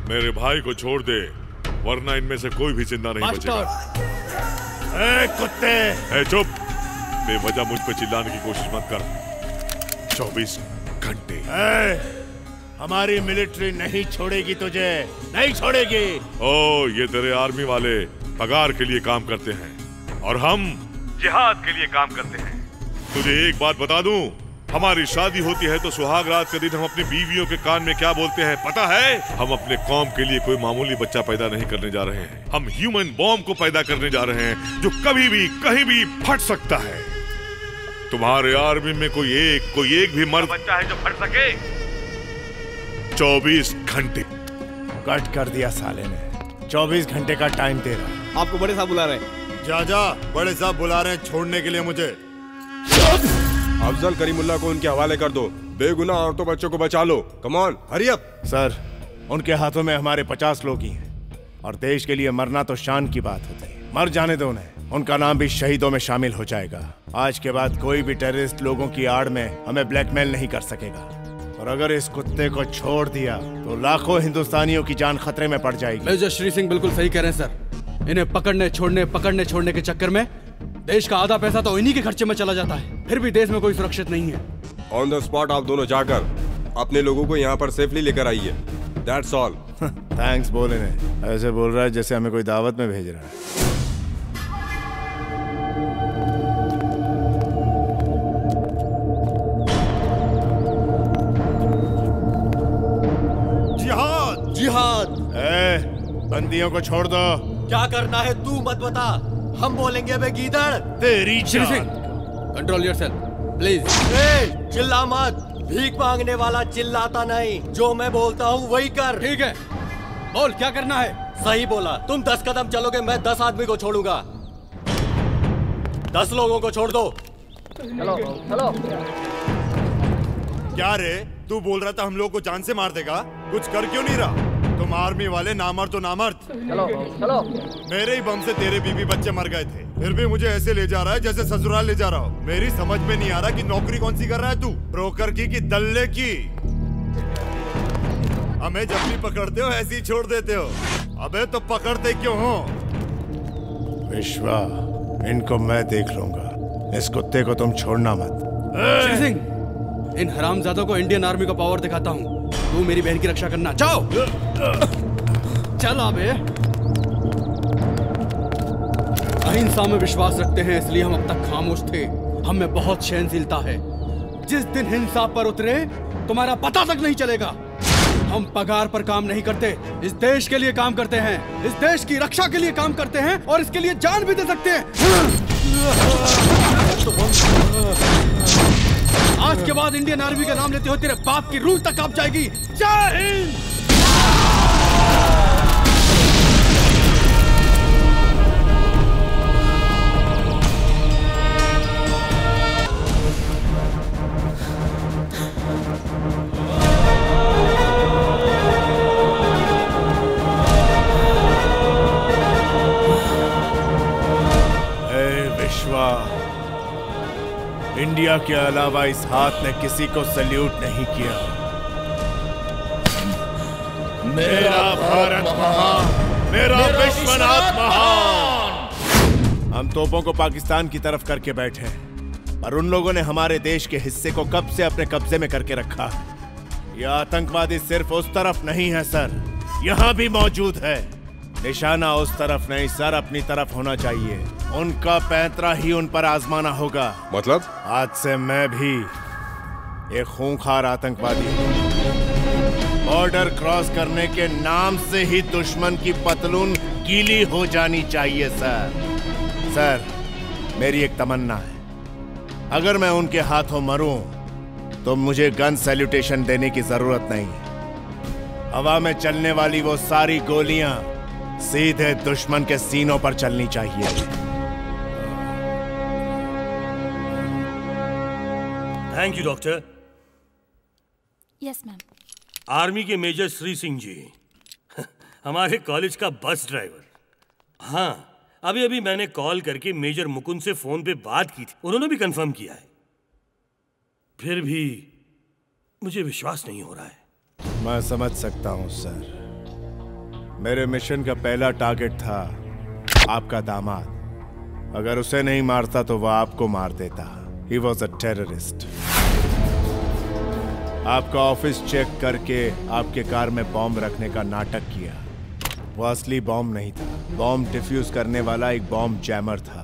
मेरे भाई को छोड़ दे, वरना इनमें से कोई भी जिंदा नहीं बचेगा। ए कुत्ते! ए चुप! बेवजह मुझ पे चिल्लाने की कोशिश मत कर। 24 घंटे। हमारी मिलिट्री नहीं छोड़ेगी तुझे, नहीं छोड़ेगी। ओ, ये तेरे आर्मी वाले पगार के लिए काम करते हैं और हम जिहाद के लिए काम करते हैं। तुझे एक बात बता दूं, हमारी शादी होती है तो सुहाग रात के दिन हम अपनी बीवियों के कान में क्या बोलते हैं पता है? हम अपने कौम के लिए कोई मामूली बच्चा पैदा नहीं करने जा रहे हैं, हम ह्यूमन बॉम्ब को पैदा करने जा रहे हैं जो कभी भी कहीं भी फट सकता है। तुम्हारे आर्मी में कोई एक भी मर्द बच्चा है जो फट सके? 24 घंटे। कट कर दिया साले ने। 24 घंटे का टाइम दे रहा। आपको बड़े साहब बुला रहे हैं। जा बड़े साहब बुला रहे हैं छोड़ने के लिए मुझे। अफजल करीमुल्लाह को उनके हवाले कर दो, बेगुनाह औरतों बच्चों को बचा लो। Come on, hurry up. Sir, उनके हाथों में हमारे 50 लोग ही हैं और देश के लिए मरना तो शान की बात होती है। मर जाने दो उन्हें, उनका नाम भी शहीदों में शामिल हो जाएगा। आज के बाद कोई भी टेररिस्ट लोगों की आड़ में हमें ब्लैकमेल नहीं कर सकेगा, और अगर इस कुत्ते को छोड़ दिया तो लाखों हिंदुस्तानियों की जान खतरे में पड़ जाएगी। मेजर श्री सिंह बिल्कुल सही कह रहे हैं सर। इन्हें पकड़ने छोड़ने के चक्कर में देश का आधा पैसा तो इन्हीं के खर्चे में चला जाता है, फिर भी देश में कोई सुरक्षित नहीं है। ऑन द स्पॉट आप दोनों जाकर अपने लोगों को यहाँ पर सेफली लेकर आइए। That's all. थैंक्स बोले ने, ऐसे बोल रहा है जैसे हमें कोई दावत में भेज रहा है। जिहाद बंदियों को छोड़ दो। क्या करना है तू मत बता, हम बोलेंगे बे गीदड़। तेरी Shri Singh, control yourself please. चिल्ला मत, भीख मांगने वाला चिल्लाता नहीं, जो मैं बोलता हूँ वही कर। ठीक है, बोल क्या करना है। सही बोला, तुम 10 कदम चलोगे मैं 10 आदमी को छोड़ूंगा। 10 लोगों को छोड़ दो। चलो चलो। क्या रे, तू बोल रहा था हम लोग को जान से मार देगा, कुछ कर क्यों नहीं रहा? तुम आर्मी वाले नामर्द तो नामर्द। चलो चलो। मेरे ही बम से तेरे बीबी बच्चे मर गए थे, फिर भी मुझे ऐसे ले जा रहा है जैसे ससुराल ले जा रहा हो। मेरी समझ में नहीं आ रहा कि नौकरी कौन सी कर रहा है तू, ब्रोकर की कि दल्ले की? हमें जब भी पकड़ते हो ऐसे ही छोड़ देते हो। अबे तो पकड़ते क्यों हो? विश्वा, इनको मैं देख लूंगा, इस कुत्ते को तुम छोड़ना मत। श्री सिंह, इन हरामजादों को इंडियन आर्मी का पावर दिखाता हूँ। तू मेरी बहन की रक्षा करना। जाओ। चल अबे। अहिंसा में विश्वास रखते हैं इसलिए हम अब तक खामोश थे। हम में बहुत सहनशीलता है। जिस दिन हिंसा पर उतरे तुम्हारा पता तक नहीं चलेगा। हम पगार पर काम नहीं करते, इस देश के लिए काम करते हैं, इस देश की रक्षा के लिए काम करते हैं और इसके लिए जान भी दे सकते हैं। आज के बाद इंडियन आर्मी का नाम लेते हो तेरे बाप की रूह तक कांप जाएगी। जय हिंद। इंडिया के अलावा इस हाथ ने किसी को सल्यूट नहीं किया। मेरा भारत महान, मेरा विश्वनाथ महान। हम तोपों को पाकिस्तान की तरफ करके बैठे हैं, पर उन लोगों ने हमारे देश के हिस्से को कब से अपने कब्जे में करके रखा। यह आतंकवादी सिर्फ उस तरफ नहीं है सर, यहाँ भी मौजूद है। निशाना उस तरफ नहीं सर, अपनी तरफ होना चाहिए। उनका पैंतरा ही उन पर आजमाना होगा। मतलब? आज से मैं भी एक खूंखार आतंकवादी हूँ। बॉर्डर क्रॉस करने के नाम से ही दुश्मन की पतलून गीली हो जानी चाहिए सर। सर, मेरी एक तमन्ना है, अगर मैं उनके हाथों मरूं तो मुझे गन सैल्यूटेशन देने की जरूरत नहीं। हवा में चलने वाली वो सारी गोलियां सीधे दुश्मन के सीनों पर चलनी चाहिए। Thank you doctor. Yes ma'am. Army के मेजर श्री सिंह जी, हमारे कॉलेज का बस ड्राइवर। हाँ, अभी अभी मैंने कॉल करके मेजर मुकुंद से फोन पे बात की थी, उन्होंने भी कंफर्म किया है। फिर भी मुझे विश्वास नहीं हो रहा है। मैं समझ सकता हूं सर। मेरे मिशन का पहला टारगेट था आपका दामाद। अगर उसे नहीं मारता तो वह आपको मार देता। He was a terrorist. आपका ऑफिस चेक करके आपके कार में बॉम्ब रखने का नाटक किया। वो असली बॉम्ब नहीं था, बॉम्ब डिफ्यूज करने वाला एक बॉम्ब जैमर था।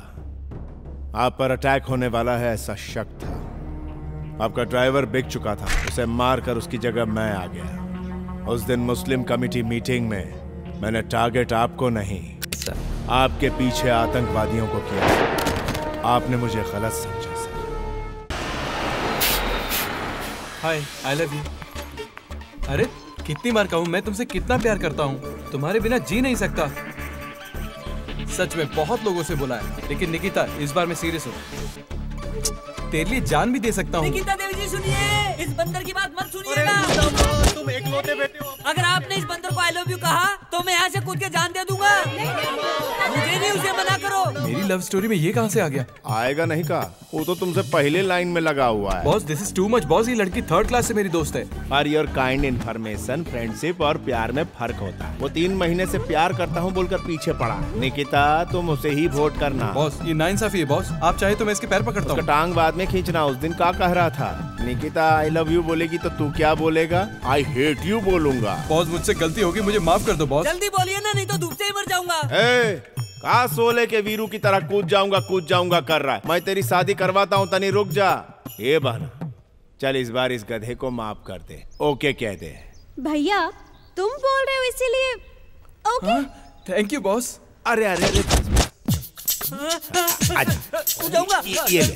आप पर अटैक होने वाला है ऐसा शक था। आपका ड्राइवर बिक चुका था, उसे मारकर उसकी जगह मैं आ गया। उस दिन मुस्लिम कमेटी मीटिंग में मैंने टारगेट आपको नहीं, आपके पीछे आतंकवादियों को किया। आपने मुझे गलत समझा। हाय, आई लव यू। अरे कितनी बार कहूँ मैं तुमसे कितना प्यार करता हूँ, तुम्हारे बिना जी नहीं सकता। सच में बहुत लोगों से बोला है, लेकिन निकिता इस बार मैं सीरियस हूँ। तेरे लिए जान भी दे सकता हूँ। निकिता देवी जी सुनिए, इस बंदर की बात मत सुनिएगा। तुम एकलौते बेटे हो। अगर आपने इस बंदर को आई लव यू कहा तो मैं यहाँ से कूद के जान दे दूंगा। मुझे नहीं उसे मना करो। मेरी लव स्टोरी में ये कहाँ से आ गया? आएगा नहीं कहा, वो तो तुमसे पहले लाइन में लगा हुआ है। Boss, this is too much boss. ये लड़की 3rd क्लास से मेरी दोस्त है। For your kind information, friendship और प्यार में फर्क होता है। वो 3 महीने से प्यार करता हूँ बोलकर पीछे पड़ा। निकिता, तुम उसे ही वोट करना। बॉस, ये नाइंसाफी है बॉस। आप चाहे तो मैं इसके पैर पकड़ता हूँ। टांग बाद में खींचना। उस दिन क्या कह रहा था? निकिता आई लव यू बोलेगी तो तू क्या बोलेगा? आई हेट यू बोलूंगा। बॉस, मुझसे गलती होगी, मुझे माफ कर दो बॉस। जल्दी बोलिए ना, नहीं तो धूप से ही मर जाऊंगा। का सोले के वीरू की तरह कूद जाऊंगा कर रहा है। मैं तेरी शादी करवाता हूँ, तनी रुक जा। ये बहना, चल इस बार इस गधे को माफ कर दे। ओके कह दे। भैया तुम बोल रहे हो इसीलिए ओके? Thank you boss. अरे अरे अरे जाऊंगा। ये ले।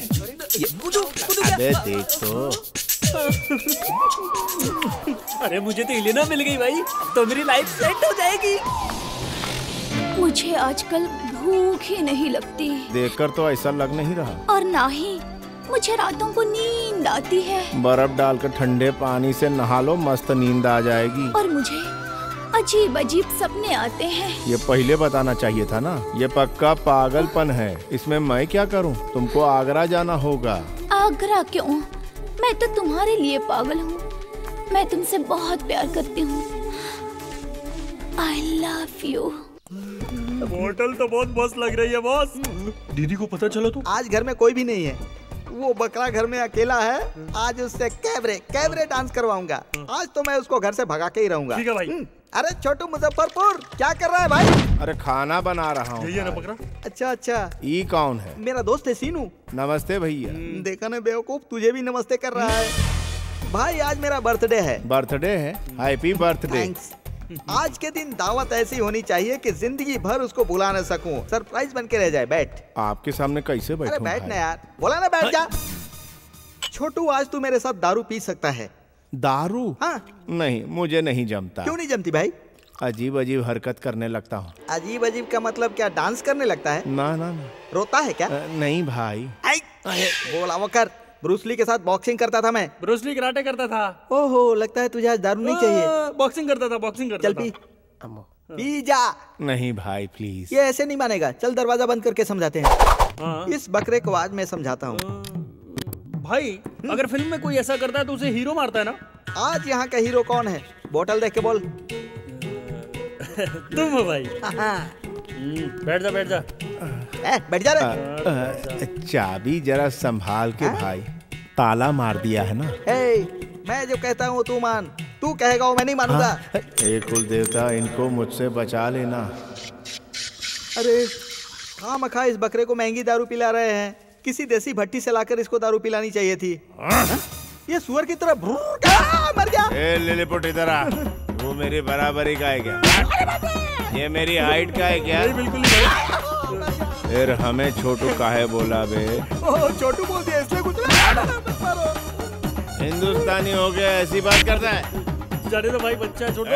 अबे देख तो। अरे मुझे तो इलेना मिल गई भाई, तो मेरी लाइफ सेट हो जाएगी। मुझे आजकल भूख ही नहीं लगती देखकर तो ऐसा लग नहीं रहा। और ना ही मुझे रातों को नींद आती है। बर्फ डालकर ठंडे पानी से नहा लो, मस्त नींद आ जाएगी। और मुझे अजीब अजीब सपने आते हैं। ये पहले बताना चाहिए था ना। ये पक्का पागलपन है, इसमें मैं क्या करूं? तुमको आगरा जाना होगा। आगरा क्यों? मैं तो तुम्हारे लिए पागल हूँ। मैं तुमसे बहुत प्यार करती हूँ। I love you। होटल तो बहुत मस्त लग रही है बॉस। दीदी को पता चला तो? आज घर में कोई भी नहीं है, वो बकरा घर में अकेला है। आज उससे कैबरे डांस करवाऊंगा। आज तो मैं उसको घर से भगा के ही रहूंगा। ठीक है भाई। अरे छोटू मुजफ्फरपुर, क्या कर रहा है भाई? अरे खाना बना रहा हूँ। यही है ना बकरा? अच्छा अच्छा। ये कौन है? मेरा दोस्त है सीनू। नमस्ते भैया। देखा ना बेवकूफ, तुझे भी नमस्ते कर रहा है। भाई आज मेरा बर्थडे है। बर्थडे है? Happy birthday. आज के दिन दावत ऐसी होनी चाहिए कि जिंदगी भर उसको भुला न सकूं। सरप्राइज बन के रह जाए। बैठ। आपके सामने कैसे बैठूं? अरे बैठ ना यार, बोला ना बैठ जा। छोटू आज तू मेरे साथ दारू पी सकता है। दारू? हाँ। नहीं, मुझे नहीं जमता। क्यों नहीं जमती भाई? अजीब अजीब हरकत करने लगता हूँ। अजीब अजीब का मतलब क्या, डांस करने लगता है? ना ना ना। रोता है क्या? नहीं भाई। बोला वो कर। ब्रूसली के साथ बॉक्सिंग करता था मैं। ब्रूसली कराटे करता था। ओहो, लगता है तुझे आज दारू नहीं चाहिए। बॉक्सिंग करता था, बॉक्सिंग करता चल था। पी जा। नहीं भाई प्लीज। ये ऐसे नहीं मानेगा। चल दरवाजा बंद करके समझाते हैं। इस बकरे को आज मैं समझाता हूँ। भाई अगर फिल्म में कोई ऐसा करता है तो उसे हीरो मारता है ना? आज यहाँ का हीरो कौन है? बोतल देख के बोल। तुम हो भाई। बैठ जा बैठ जा। बैठ जा रे। चाबी जरा संभाल के भाई, ताला मार दिया है ना। मैं जो कहता हूँ तू मान, तू कहेगा वो मैं नहीं मानूंगा। हे कुल देवता, इनको मुझसे बचा लेना। अरे खामखा इस बकरे को महंगी दारू पिला रहे हैं। किसी देसी भट्टी से लाकर इसको दारू पिलानी चाहिए थी। ये सुअर की तरह मर गया। लिलीपुट इधर आ। वो मेरी बराबरी का है क्या? ये मेरी हाइट का है क्या? बिल्कुल नहीं। फिर हमें छोटू काहे बोला बे? छोटू बोल दिया इसलिए कुछ। हिंदुस्तानी हो गया ऐसी बात करता है? जाने दो भाई, बच्चा है छोटू।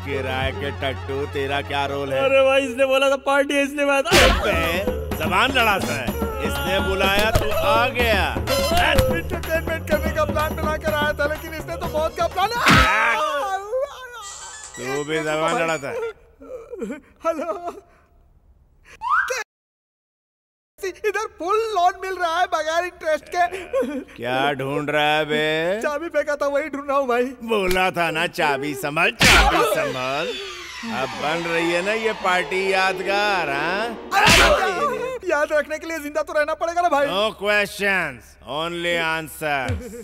किराए के टट्टू, तेरा क्या रोल है? अरे भाई इसने बोला था पार्टी है, इसलिए मैं जबान लड़ाता है। इसने बुलाया तो आ गया। एंटरटेनमेंट करने का प्लान बना कर आया था, लेकिन इसने तो बहुत का प्लान। तू भी जबान लड़ाता है। हेलो, इधर फुल लोन मिल रहा है बगैर इंटरेस्ट के। क्या ढूंढ रहा है बे? चाबी फेंका था, वही ढूंढ रहा हूँ भाई। बोला था ना चाबी संभाल, चाबी संभाल। अब बन रही है ना ये पार्टी यादगार। याद रखने के लिए जिंदा तो रहना पड़ेगा ना भाई। No questions, only answers.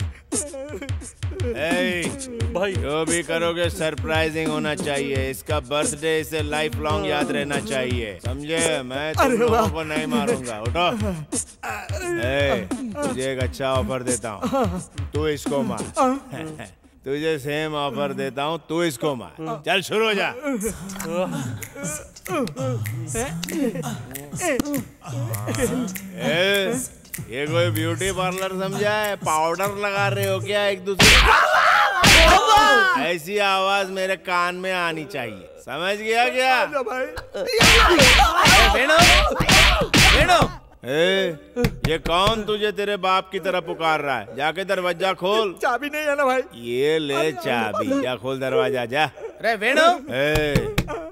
भाई जो भी करोगे सरप्राइजिंग होना चाहिए। इसका बर्थडे इसे लाइफ लॉन्ग याद रहना चाहिए, समझे? मैं तुम लोगों को नहीं मारूंगा। उठो। तुझे एक अच्छा ऑफर देता हूँ, तू इसको मार। तुझे सेम ऑफर देता हूँ, तू इसको मार। चल शुरू हो जा। ये कोई ब्यूटी पार्लर समझा है? पाउडर लगा रहे हो क्या एक दूसरे? ऐसी आवाज मेरे कान में आनी चाहिए, समझ गया क्या? ये कौन तुझे तेरे बाप की तरह पुकार रहा है? जाके दरवाजा खोल। चाबी नहीं है ना भाई? ये ले चाबी, जा खोल दरवाजा जा। अरे वेणु,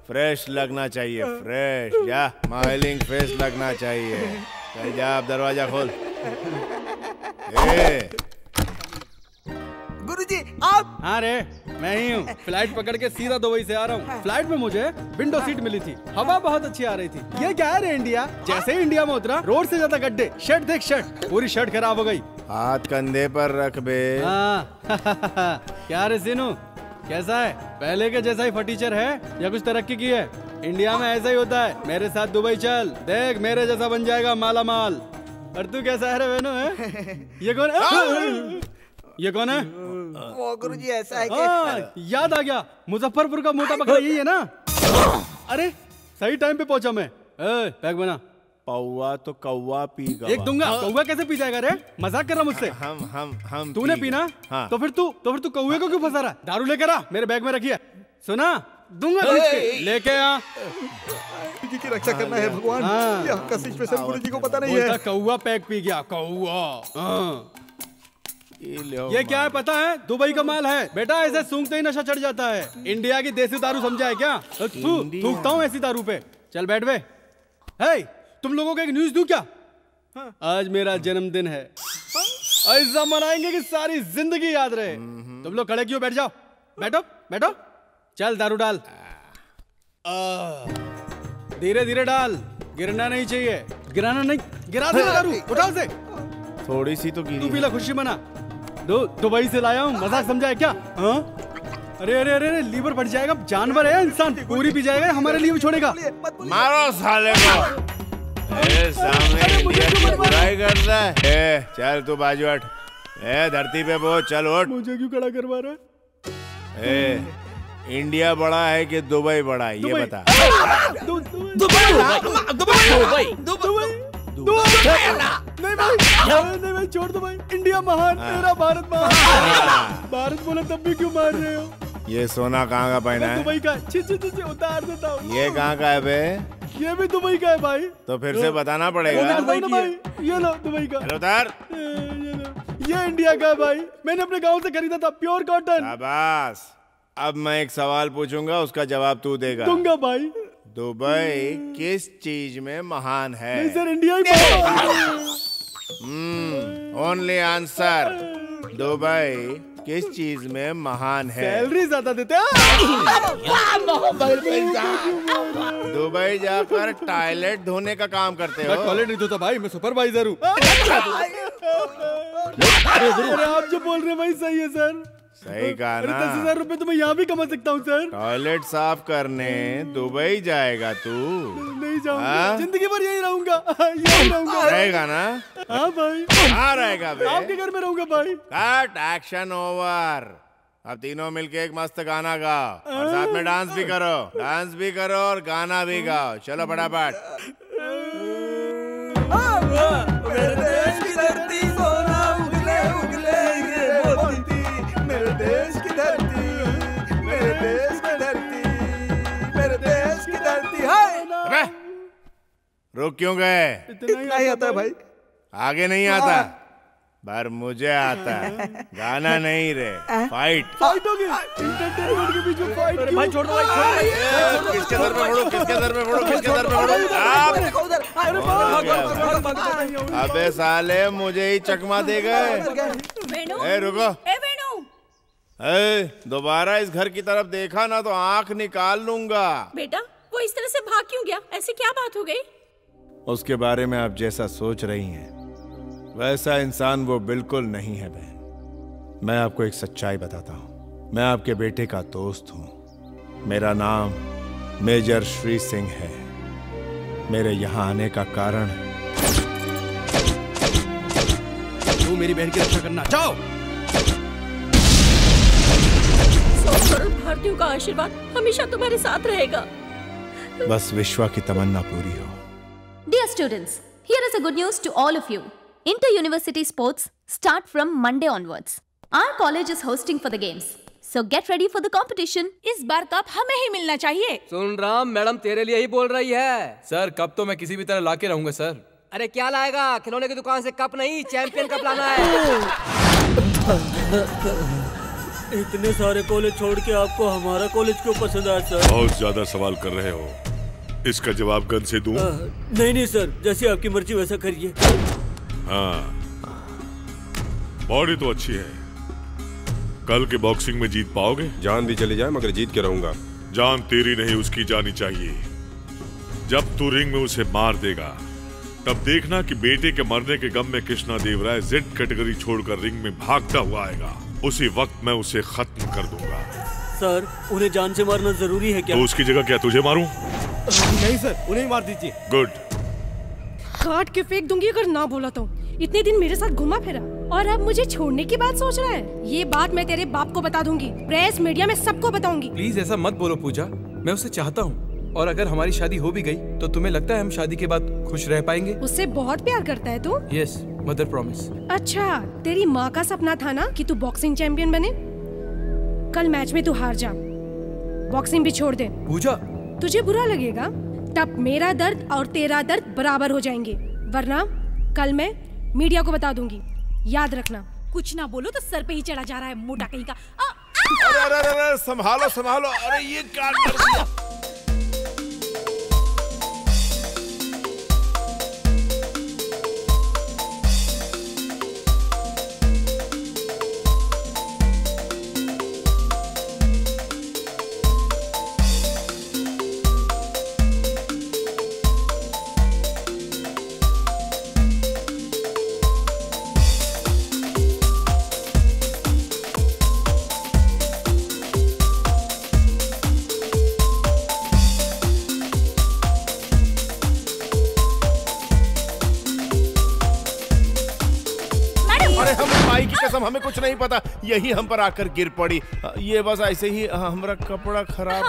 फ्रेश लगना चाहिए, फ्रेश। जा, स्माइलिंग फेस लगना चाहिए। चल जा, अब दरवाजा खोल। गुरुजी आप? हाँ रे, मैं ही हूँ। फ्लाइट पकड़ के सीधा दुबई से आ रहा हूँ। फ्लाइट में मुझे विंडो सीट मिली थी, हवा बहुत अच्छी आ रही थी। ये क्या है रे इंडिया? जैसे ही इंडिया में उतरा, रोड से ज्यादा गड्ढे। शर्ट देख, शर्ट पूरी शर्ट खराब हो गई। हाथ कंधे पर रख बे। हाँ। क्या रे सीनू, कैसा है? पहले के जैसा ही फटीचर है या कुछ तरक्की की है? इंडिया में ऐसा ही होता है। मेरे साथ दुबई चल, देख मेरे जैसा बन जाएगा माला माल। और तू कैसा है रे वेनु? है ये कौन है? ये कौन है? वो गुरुजी ऐसा है कि याद आ गया, मुजफ्फरपुर का मोटा बकरा यही है ना? अरे सही टाइम पे पहुंचा मैं। पैक बना। पौवा तो कौवा पीगा। एक दूंगा। कौवा कैसे पी जाएगा रे? मजाक कर रहा मुझसे? हम तूने पीना? हाँ। तो फिर तू कौवे को क्यों फंसा रहा? दारू लेकर आ, मेरे बैग में रखिए। सुना? दूंगा लेके आ। जी की रक्षा करना है भगवान। ये आपका सिचुएशन गुरुजी को पता नहीं है। कौवा पैक पी गया, कौवा। ये क्या है पता है? दुबई का माल है बेटा, ऐसे सूंघते ही नशा चढ़ जाता है। इंडिया की देसी दारू समझा है क्या? थूकता हूँ ऐसी दारू पे। चल बैठ बे। तुम लोगों को एक न्यूज दूं क्या? आज मेरा जन्मदिन है, ऐसा मनाएंगे कि सारी जिंदगी याद रहे। तुम लोग खड़े क्यों? बैठ जाओ। बैठो बैठो। चल दारू डाल, धीरे धीरे डाल, गिरना नहीं चाहिए। गिराना नहीं, गिरा दे दारू, उठाओ से। थोड़ी सी तो गिरी। तू पीला, खुशी मना। दुबई से लाया हूँ, मजाक समझा है क्या? अरे अरे अरे लीवर फट जाएगा, जानवर है इंसान, पूरी पी जाएगा, हमारे लिए भी छोड़ेगा। मारो साले को। सामने इंडिया की बुराई कर रहा है। चल तू बाजू हट। धरती पे बहुत चल उठ। मुझे क्यों खड़ा करवा रहा है? इंडिया बड़ा है कि दुबई बड़ा है, ये बता। नहीं भाई, छोड़ दो भाई। इंडिया महान, मेरा भारत महान। भारत बोले तब भी क्यों मार रहे हो? ये सोना कहाँ का पहना है? दुबई का। उतार देता हूँ। ये कहाँ का है बे? ये भी दुबई का है भाई। तो फिर से बताना पड़ेगा। ये लो दुबई का। उतार। ये इंडिया का है भाई, मैंने अपने गांव से खरीदा था, प्योर कॉटन। शाबाश। अब मैं एक सवाल पूछूंगा, उसका जवाब तू देगा। दूंगा भाई। दुबई किस चीज में महान है? नहीं सर, इंडिया ही महान। Only answer. दुबई किस चीज में महान है? सैलरी ज्यादा देते हैं। दुबई जाकर टॉयलेट धोने का काम करते हो? मैं टॉयलेट नहीं धोता भाई, मैं सुपरवाइजर हूँ। अरे आप जो बोल रहे हैं भाई सही है सर। सही कहा ना। 10,000 रुपए तो मैं यहाँ भी कमा सकता हूँ सर। टॉयलेट साफ करने दुबई जाएगा तू? नहीं जाऊंगा, जिंदगी भर यही रहूंगा। यही रहूंगा। रहेगा ना? हाँ भाई। कहाँ रहेगा बे? आपके घर में रहूंगा भाई। Cut, action over. अब तीनों मिलके एक मस्त गाना गाओ और साथ में डांस भी करो। डांस भी करो और गाना भी गाओ। चलो फटाफट। मेरे देश की धरती सोना उगले उगले ये बोलती थी। मेरे देश की धरती, मेरे देश की धरती, मेरे देश की धरती है। रुक क्यों गए? इतना ही आता है भाई। आगे नहीं आता? पर मुझे आता है। गाना नहीं रे, फाइट। फाइट होगी। एंटरटेनमेंट के बीच में फाइट क्यों? भाई छोड़ दो भाई। किसके सर पे फोड़ो, किसके सर पे फोड़ो, किसके सर पे फोड़ो। अबे साले मुझे ही चकमा दे गए। रुको। दोबारा इस घर की तरफ देखा ना तो आंख निकाल लूंगा। बेटा वो इस तरह से भाग क्यों गया? ऐसी क्या बात हो गई? उसके बारे में आप जैसा सोच रही हैं वैसा इंसान वो बिल्कुल नहीं है बहन। मैं आपको एक सच्चाई बताता हूं। मैं आपके बेटे का दोस्त हूं। मेरा नाम मेजर श्री सिंह है। मेरे यहाँ आने का कारण तू मेरी बहन की रक्षा करना। जाओ। भारतीयों का आशीर्वाद हमेशा तुम्हारे साथ रहेगा। बस विश्वा की तमन्ना पूरी हो। Dear students, here is a good news to all of you. Inter-university sports start from Monday onwards. Our college is hosting for the games, so get ready for the competition. इस बार कप हमें ही मिलना चाहिए। सुन Ram, madam तेरे लिए ही बोल रही है। Sir cup तो मैं किसी भी तरह लाके रहूंगा सर। अरे क्या लाएगा? खिलौने की दुकान से कप नहीं, चैंपियन कप लाना है। इतने सारे कॉलेज छोड़ के आपको हमारा कॉलेज क्यों पसंद आया सर? बहुत ज्यादा सवाल कर रहे हो, इसका जवाब गन से दूं? नहीं सर, जैसी आपकी मर्जी वैसा करिए। हाँ, बॉडी तो अच्छी है। कल के बॉक्सिंग में जीत पाओगे? जान भी चली जाए मगर जीत के रहूंगा। जान तेरी नहीं उसकी जानी चाहिए। जब तू रिंग में उसे मार देगा तब देखना कि बेटे के मरने के गम में कृष्णा देव राय जेड कैटेगरी छोड़कर रिंग में भागता हुआ आएगा। उसी वक्त मैं उसे खत्म कर दूंगा। सर उन्हें जान से मारना जरूरी है क्या? तो उसकी जगह क्या तुझे मारूं? नहीं सर, उन्हें मार दीजिए। गुड। काट के फेंक दूंगी अगर ना बोला तो। इतने दिन मेरे साथ घुमा फिरा, और अब मुझे छोड़ने की बात सोच रहा है? ये बात मैं तेरे बाप को बता दूंगी, प्रेस मीडिया में सबको बताऊंगी। प्लीज ऐसा मत बोलो पूजा, मैं उसे चाहता हूँ और अगर हमारी शादी हो भी गई तो तुम्हें लगता है हम शादी के बाद खुश रह पाएंगे? उससे बहुत प्यार करता है तू? Yes, mother promise. अच्छा, तेरी माँ का सपना था ना कि तू बॉक्सिंग चैंपियन बने? कल मैच में तू हार जा, बॉक्सिंग भी छोड़ दे। पूजा, तुझे बुरा लगेगा, तब मेरा दर्द और तेरा दर्द बराबर हो जाएंगे, वरना कल मैं मीडिया को बता दूंगी, याद रखना। कुछ ना बोलो तो सर पे ही चढ़ा जा रहा है मोटा कहीं का। अरे अरे अरे संभालो संभालो, अरे ये क्या कर दिया? हमें कुछ नहीं पता, यही हम पर आकर गिर पड़ी। ये बस ऐसे ही हमारा कपड़ा खराब।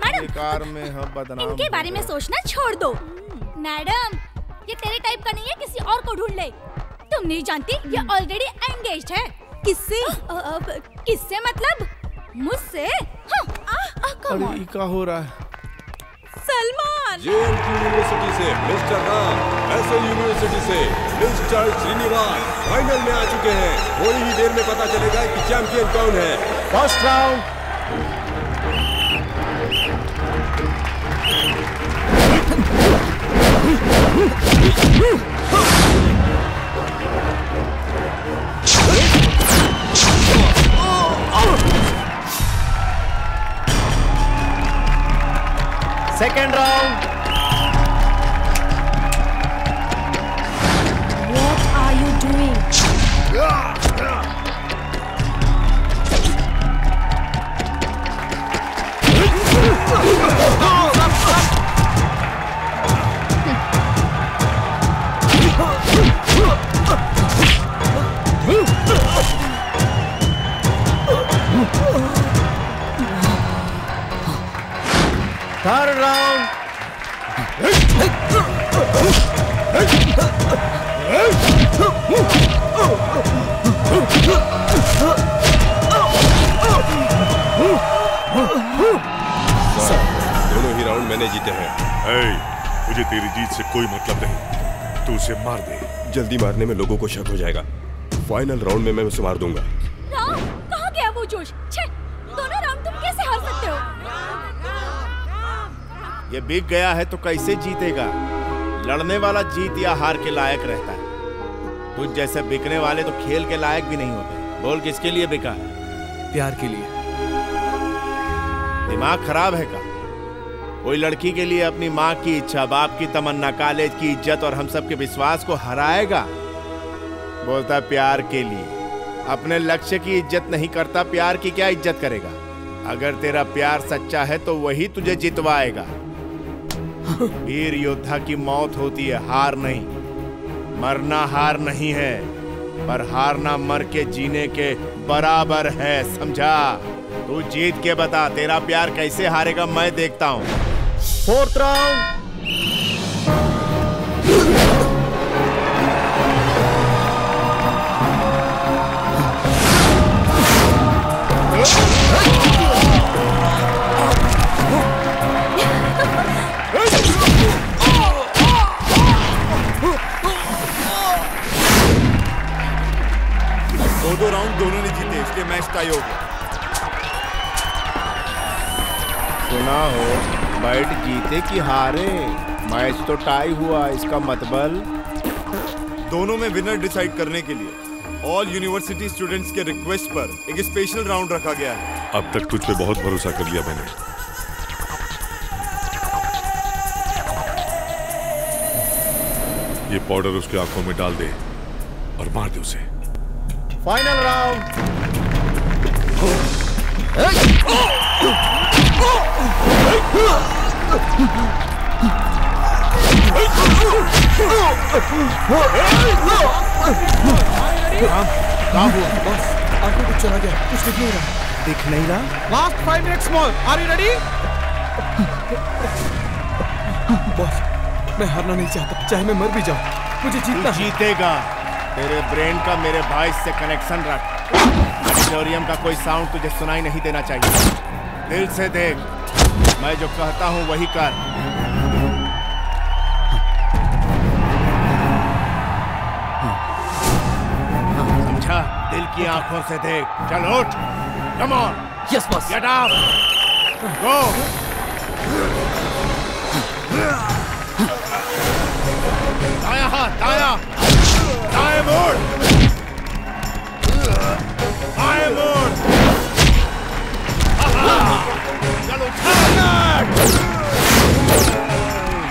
मैडम, कार में हम बदनाम। इनके बारे में सोचना छोड़ दो। मैडम, ये तेरे टाइप का नहीं है, किसी और को ढूंढ ले। तुम नहीं जानती ये ऑलरेडी एंगेज्ड है। किससे? किससे मतलब? मुझसे? अरे क्या हो रहा है? सलमान। यूनिवर्सिटी से मिस्टर राम, एसओ यूनिवर्सिटी से मिस्टर श्रीनिवास फाइनल में आ चुके हैं। थोड़ी ही देर में पता चलेगा कि चैंपियन कौन है। First round. Second round. What are you doing? Third round. दोनों ही राउंड मैंने जीते हैं। मुझे तेरी जीत से कोई मतलब नहीं, तू उसे मार दे। जल्दी मारने में लोगों को शक हो जाएगा। फाइनल राउंड में मैं उसे मार दूंगा। राम, कहाँ गया वो जोश? छे, दोनों राउंड तुम कैसे हार सकते हो? ये बिक गया है तो कैसे जीतेगा? लड़ने वाला जीत या हार के लायक रहता है। तुझ जैसे बिकने वाले तो खेल के लायक भी नहीं होते। बोल, किसके लिए बिका है? प्यार के लिए। दिमाग खराब है का? कोई लड़की के लिए अपनी माँ की इच्छा, बाप की तमन्ना, कॉलेज की इज्जत और हम सब के विश्वास को हराएगा? बोलता है प्यार के लिए। अपने लक्ष्य की इज्जत नहीं करता, प्यार की क्या इज्जत करेगा? अगर तेरा प्यार सच्चा है तो वही तुझे जितवाएगा। वीर योद्धा की मौत होती है, हार नहीं। मरना हार नहीं है, पर हारना मर के जीने के बराबर है, समझा? तू जीत के बता, तेरा प्यार कैसे हारेगा मैं देखता हूँ। Fourth round. दो राउंड दोनों ने जीते, इसलिए मैच टाई हो गया। सुना हो, बैट जीते कि हारे, मैच तो टाई हुआ, इसका मतलब दोनों में विनर डिसाइड करने के लिए ऑल यूनिवर्सिटी स्टूडेंट्स के रिक्वेस्ट पर एक स्पेशल राउंड रखा गया है। अब तक तुझ पे बहुत भरोसा कर लिया मैंने। ये पाउडर उसकी आंखों में डाल दे और मार दे उसे। Final round. क्या हुआ? बॉस, आंखों कुछ चला गया, कुछ दिख नहीं रहा। दिख नहीं रहा? Last 5 minutes more, are you ready? Boss, मैं हारना नहीं चाहता, चाहे मैं मर भी जाऊं, मुझे जीतना है। जीतेगा। तेरे ब्रेन का मेरे वॉइस से कनेक्शन रख। ऑडिटोरियम का कोई साउंड तुझे सुनाई नहीं देना चाहिए। दिल से देख, मैं जो कहता हूं वही कर। समझा? दिल की आंखों से देख। चल उठ। Come on. Yes boss. Get up. Go. दायां हाथ, दायां। दाएं मोड़। बाएं मोड़। चल उठा।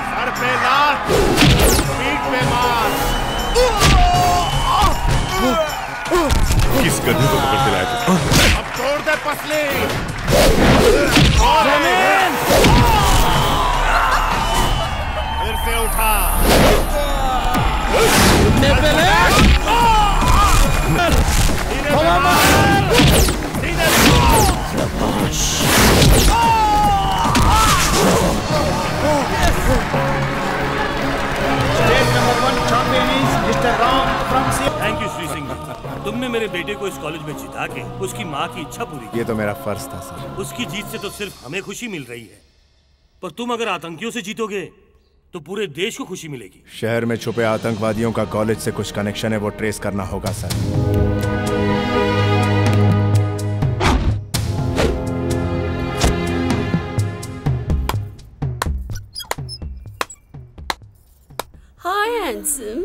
सर पे लात, पीठ पे मार। किस गधे को पकड़ के लाया तू? अब तोड़ दे पसली। फिर से उठा। थैंक यू श्री सिंह जी। तुमने मेरे बेटे को इस कॉलेज में जिता के उसकी माँ की इच्छा पूरी की। ये तो मेरा फर्ज था सर। उसकी जीत से तो सिर्फ हमें खुशी मिल रही है, पर तुम अगर आतंकियों से जीतोगे तो पूरे देश को खुशी मिलेगी। शहर में छुपे आतंकवादियों का कॉलेज से कुछ कनेक्शन है, वो ट्रेस करना होगा सर। हाय हैंडसम,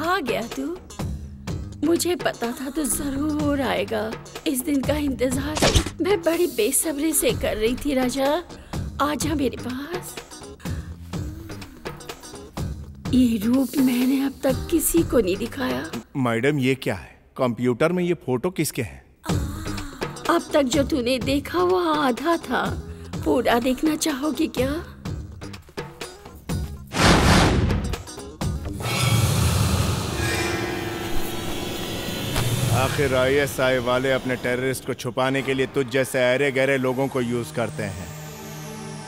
आ गया तू? मुझे पता था तू जरूर आएगा। इस दिन का इंतजार मैं बड़ी बेसब्री से कर रही थी। राजा, आजा मेरे पास। ये रूप मैंने अब तक किसी को नहीं दिखाया। मैडम, ये क्या है? कंप्यूटर में ये फोटो किसके हैं? अब तक जो तूने देखा वो आधा था, पूरा देखना चाहोगे क्या? आखिर ISI वाले अपने टेररिस्ट को छुपाने के लिए तुझ जैसे अरे गहरे लोगों को यूज करते हैं।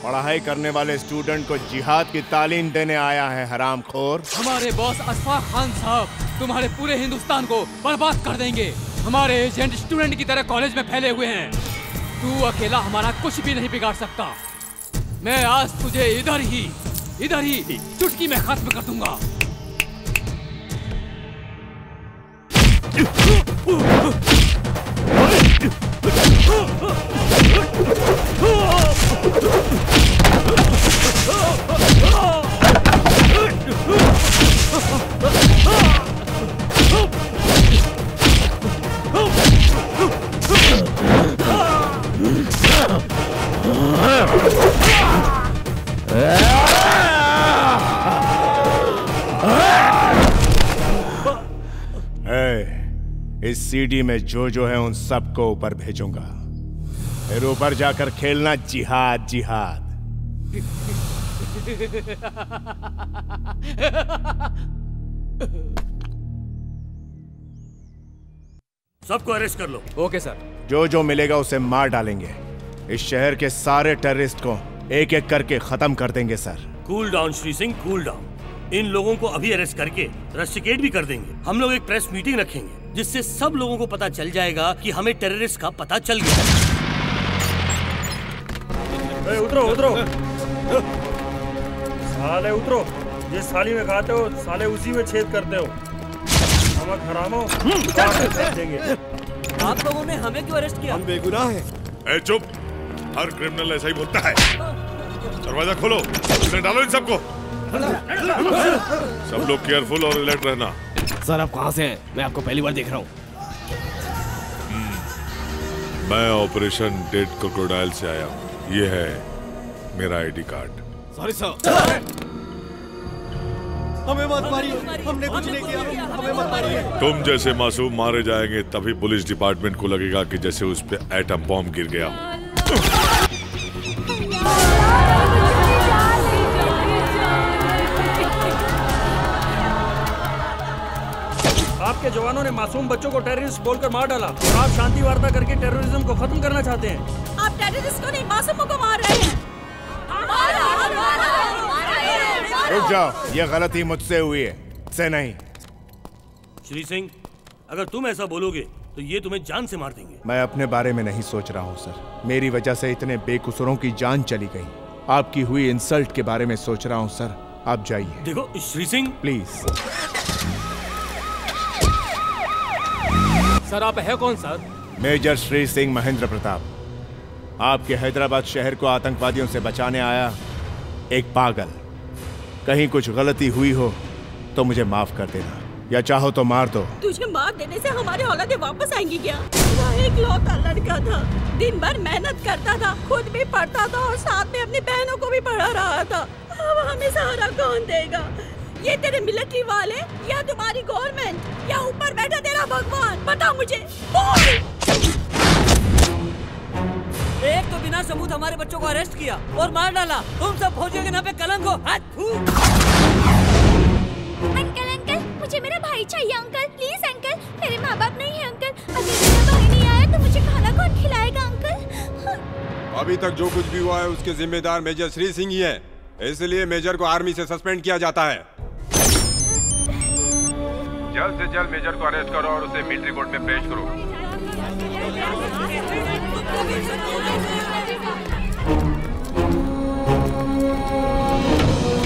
पढ़ाई करने वाले स्टूडेंट को जिहाद की तालीम देने आया है हरामखोर। हमारे बॉस अशफाक खान साहब तुम्हारे पूरे हिंदुस्तान को बर्बाद कर देंगे। हमारे एजेंट स्टूडेंट की तरह कॉलेज में फैले हुए हैं। तू अकेला हमारा कुछ भी नहीं बिगाड़ सकता। मैं आज तुझे इधर ही चुटकी में खत्म कर दूंगा। इस सीडी में जो है उन सबको ऊपर भेजूंगा। फिर ऊपर जाकर खेलना जिहाद जिहाद। सबको अरेस्ट कर लो। Okay sir. जो मिलेगा उसे मार डालेंगे। इस शहर के सारे टेररिस्ट को एक एक करके खत्म कर देंगे sir. Cool down Shri Singh, cool down. इन लोगों को अभी अरेस्ट करके रस्टिकेट भी कर देंगे। हम लोग एक प्रेस मीटिंग रखेंगे जिससे सब लोगों को पता चल जाएगा कि हमें टेररिस्ट का पता चल गया। उतरो उतरो साले, उतरो। जिस साली में खाते हो साले उसी में छेद करते हो। नमक हरामो देंगे। आप लोगों ने हमें क्यों अरेस्ट किया? हम बेगुनाह हैं। ए चुप, हर क्रिमिनल ऐसा ही बोलता है। दरवाजा खोलो, इसमें डालो इन सबको। सब लोग केयरफुल और अलर्ट रहना। सर आप कहाँ से हैं? मैं आपको पहली बार देख रहा हूँ। मैं ऑपरेशन डेड क्रोकोडाइल से आया हूँ। ये है मेरा ID कार्ड। Sorry sir. हमें मत मारिए, हमने कुछ नहीं किया, हमें मत मारिए। तुम जैसे मासूम मारे जाएंगे तभी पुलिस डिपार्टमेंट को लगेगा कि जैसे उस पे एटम बॉम्ब गिर गया। आपके के जवानों ने मासूम बच्चों को टेररिस्ट बोलकर मार डाला और आप शांति वार्ता करके टेररिज्म को खत्म करना चाहते हैं। आप टेररिस्ट को नहीं, मासूमों को मार रहे हैं। रुक जाओ, ये गलती मुझसे हुई है, से नहीं। श्री सिंह, अगर तुम ऐसा बोलोगे तो ये तुम्हें जान से मार देंगे। मैं अपने बारे में नहीं सोच रहा हूँ सर। मेरी वजह से इतने बेकसूरों की जान चली गई। आपकी हुई इंसल्ट के बारे में सोच रहा हूँ सर। आप जाइए। देखो श्री सिंह, प्लीज। सर आप है कौन सर? मेजर श्री सिंह महेंद्र प्रताप। आपके हैदराबाद शहर को आतंकवादियों से बचाने आया एक पागल। कहीं कुछ गलती हुई हो तो मुझे माफ कर देना, या चाहो तो मार दो। तुझे मार देने से हमारी औलादें वापस आएंगी क्या? वह एक लौता लड़का था, दिन भर मेहनत करता था, खुद भी पढ़ता था और साथ में अपनी बहनों को भी पढ़ा रहा था। अब हमें सहारा कौन देगा? ये तेरे मिलिट्री वाले या तुम्हारी गवर्नमेंट या ऊपर बैठा तेरा भगवान? बता मुझे, बोल। एक तो बिना सबूत हमारे बच्चों को अरेस्ट किया और मार डाला। तुम सब फौजियों के नाम पे कलंक हो। अंकल अंकल, मुझे मेरा भाई चाहिए अंकल, प्लीज अंकल। मेरे माँ बाप नहीं है अंकल। अगर मेरा भाई नहीं आया तो मुझे खाना कौन खिलाएगा अंकल? अभी तक जो कुछ भी हुआ है उसके जिम्मेदार मेजर श्री सिंह ही है, इसलिए मेजर को आर्मी से सस्पेंड किया जाता है। जल्द से जल्द मेजर को अरेस्ट करो और उसे मिलिट्री कोर्ट में पेश करो।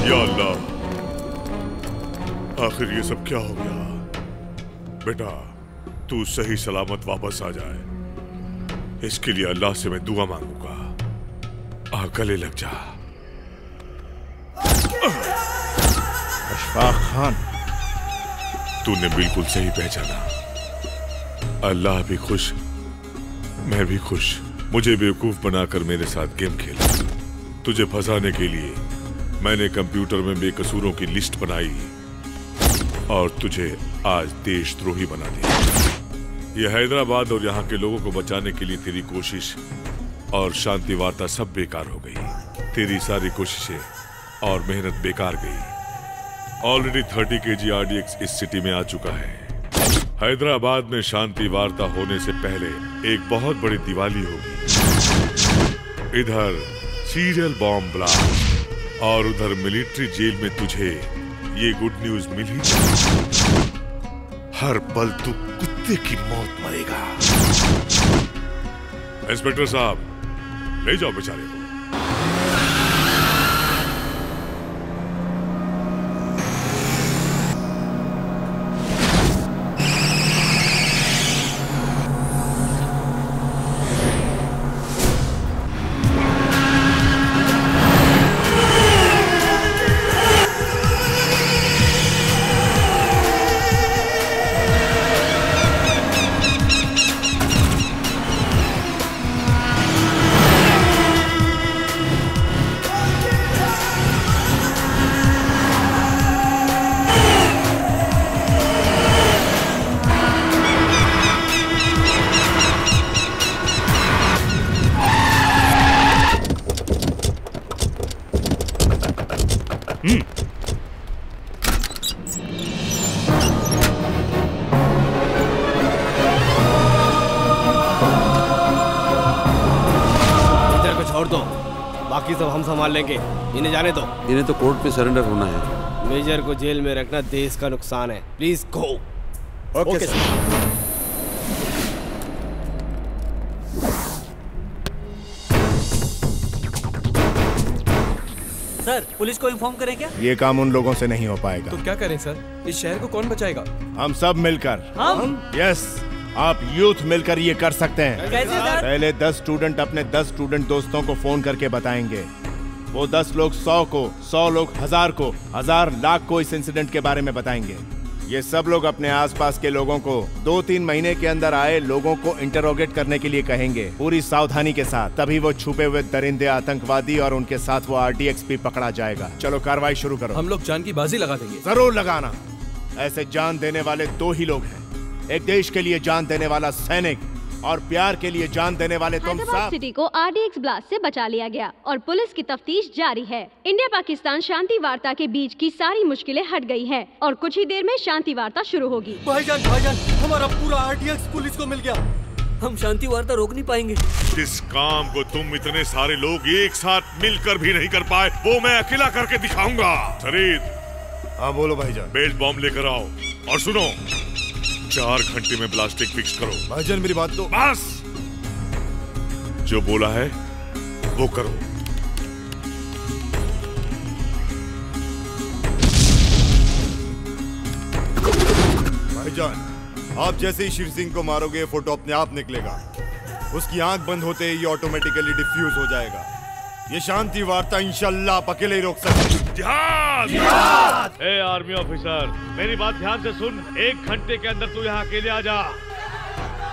या अल्लाह, आखिर ये सब क्या हो गया? बेटा तू सही सलामत वापस आ जाए, इसके लिए अल्लाह से मैं दुआ मांगूंगा। आ गले लग जा। अशफाक खान, तूने बिल्कुल सही पहचाना। अल्लाह भी खुश, मैं भी खुश। मुझे बेवकूफ बनाकर मेरे साथ गेम खेला। तुझे फंसाने के लिए मैंने कंप्यूटर में बेकसूरों की लिस्ट बनाई और तुझे आज देशद्रोही बना दिया। यह हैदराबाद और यहाँ के लोगों को बचाने के लिए तेरी कोशिश और शांति वार्ता सब बेकार हो गई। तेरी सारी कोशिशें और मेहनत बेकार गई। ऑलरेडी 30 kg RDX इस सिटी में आ चुका है। हैदराबाद में शांति वार्ता होने से पहले एक बहुत बड़ी दिवाली होगी। इधर सीरियल बॉम्ब ब्लास्ट और उधर मिलिट्री जेल में तुझे ये गुड न्यूज मिली। हर पल तू कुत्ते की मौत मरेगा। इंस्पेक्टर साहब, ले जाओ बेचारे को। बाकी सब हम संभाल लेंगे, इन्हें जाने दो। इन्हें तो कोर्ट में सरेंडर होना है। मेजर को जेल में रखना देश का नुकसान है। Please go. Okay sir. Sir, police को इन्फॉर्म करें क्या? ये काम उन लोगों से नहीं हो पाएगा। तो क्या करें सर? इस शहर को कौन बचाएगा? हम सब मिलकर। हम? यस, आप यूथ मिलकर ये कर सकते हैं। कैसे सर? पहले 10 स्टूडेंट अपने 10 स्टूडेंट दोस्तों को फोन करके बताएंगे। वो 10 लोग 100 को, 100 लोग 1000 को, 1000 लाख को इस इंसिडेंट के बारे में बताएंगे। ये सब लोग अपने आसपास के लोगों को 2-3 महीने के अंदर आए लोगों को इंटरोगेट करने के लिए कहेंगे, पूरी सावधानी के साथ। तभी वो छुपे हुए दरिंदे आतंकवादी और उनके साथ वो RDX भी पकड़ा जाएगा। चलो कार्रवाई शुरू करो। हम लोग जान की बाजी लगा देंगे। जरूर लगाना। ऐसे जान देने वाले 2 ही लोग हैं, एक देश के लिए जान देने वाला सैनिक और प्यार के लिए जान देने वाले तुम हैदराबाद सब। सिटी को आरडीएक्स ब्लास्ट से बचा लिया गया और पुलिस की तफ्तीश जारी है। इंडिया पाकिस्तान शांति वार्ता के बीच की सारी मुश्किलें हट गई हैं और कुछ ही देर में शांति वार्ता शुरू होगी। भाईजान हमारा पूरा आरडीएक्स पुलिस को मिल गया। हम शांति वार्ता रोक नहीं पाएंगे। जिस काम को तुम इतने सारे लोग एक साथ मिलकर भी नहीं कर पाए, वो मैं अकेला करके दिखाऊंगा। फरीद। हाँ बोलो भाईजान। बेल्ट बॉम्ब लेकर आओ और सुनो, 4 घंटे में ब्लास्टिक फिक्स करो। भाईजान मेरी बात तो। बस जो बोला है वो करो। भाईजान आप जैसे ही शेर सिंह को मारोगे फोटो अपने आप निकलेगा। उसकी आंख बंद होते ही ऑटोमेटिकली डिफ्यूज हो जाएगा। ये शांति वार्ता इंशाल्लाह आप अकेले ही रोक सकते। जिहाद! ए आर्मी ऑफिसर, मेरी बात ध्यान से सुन। 1 घंटे के अंदर तू यहाँ अकेले आ जा।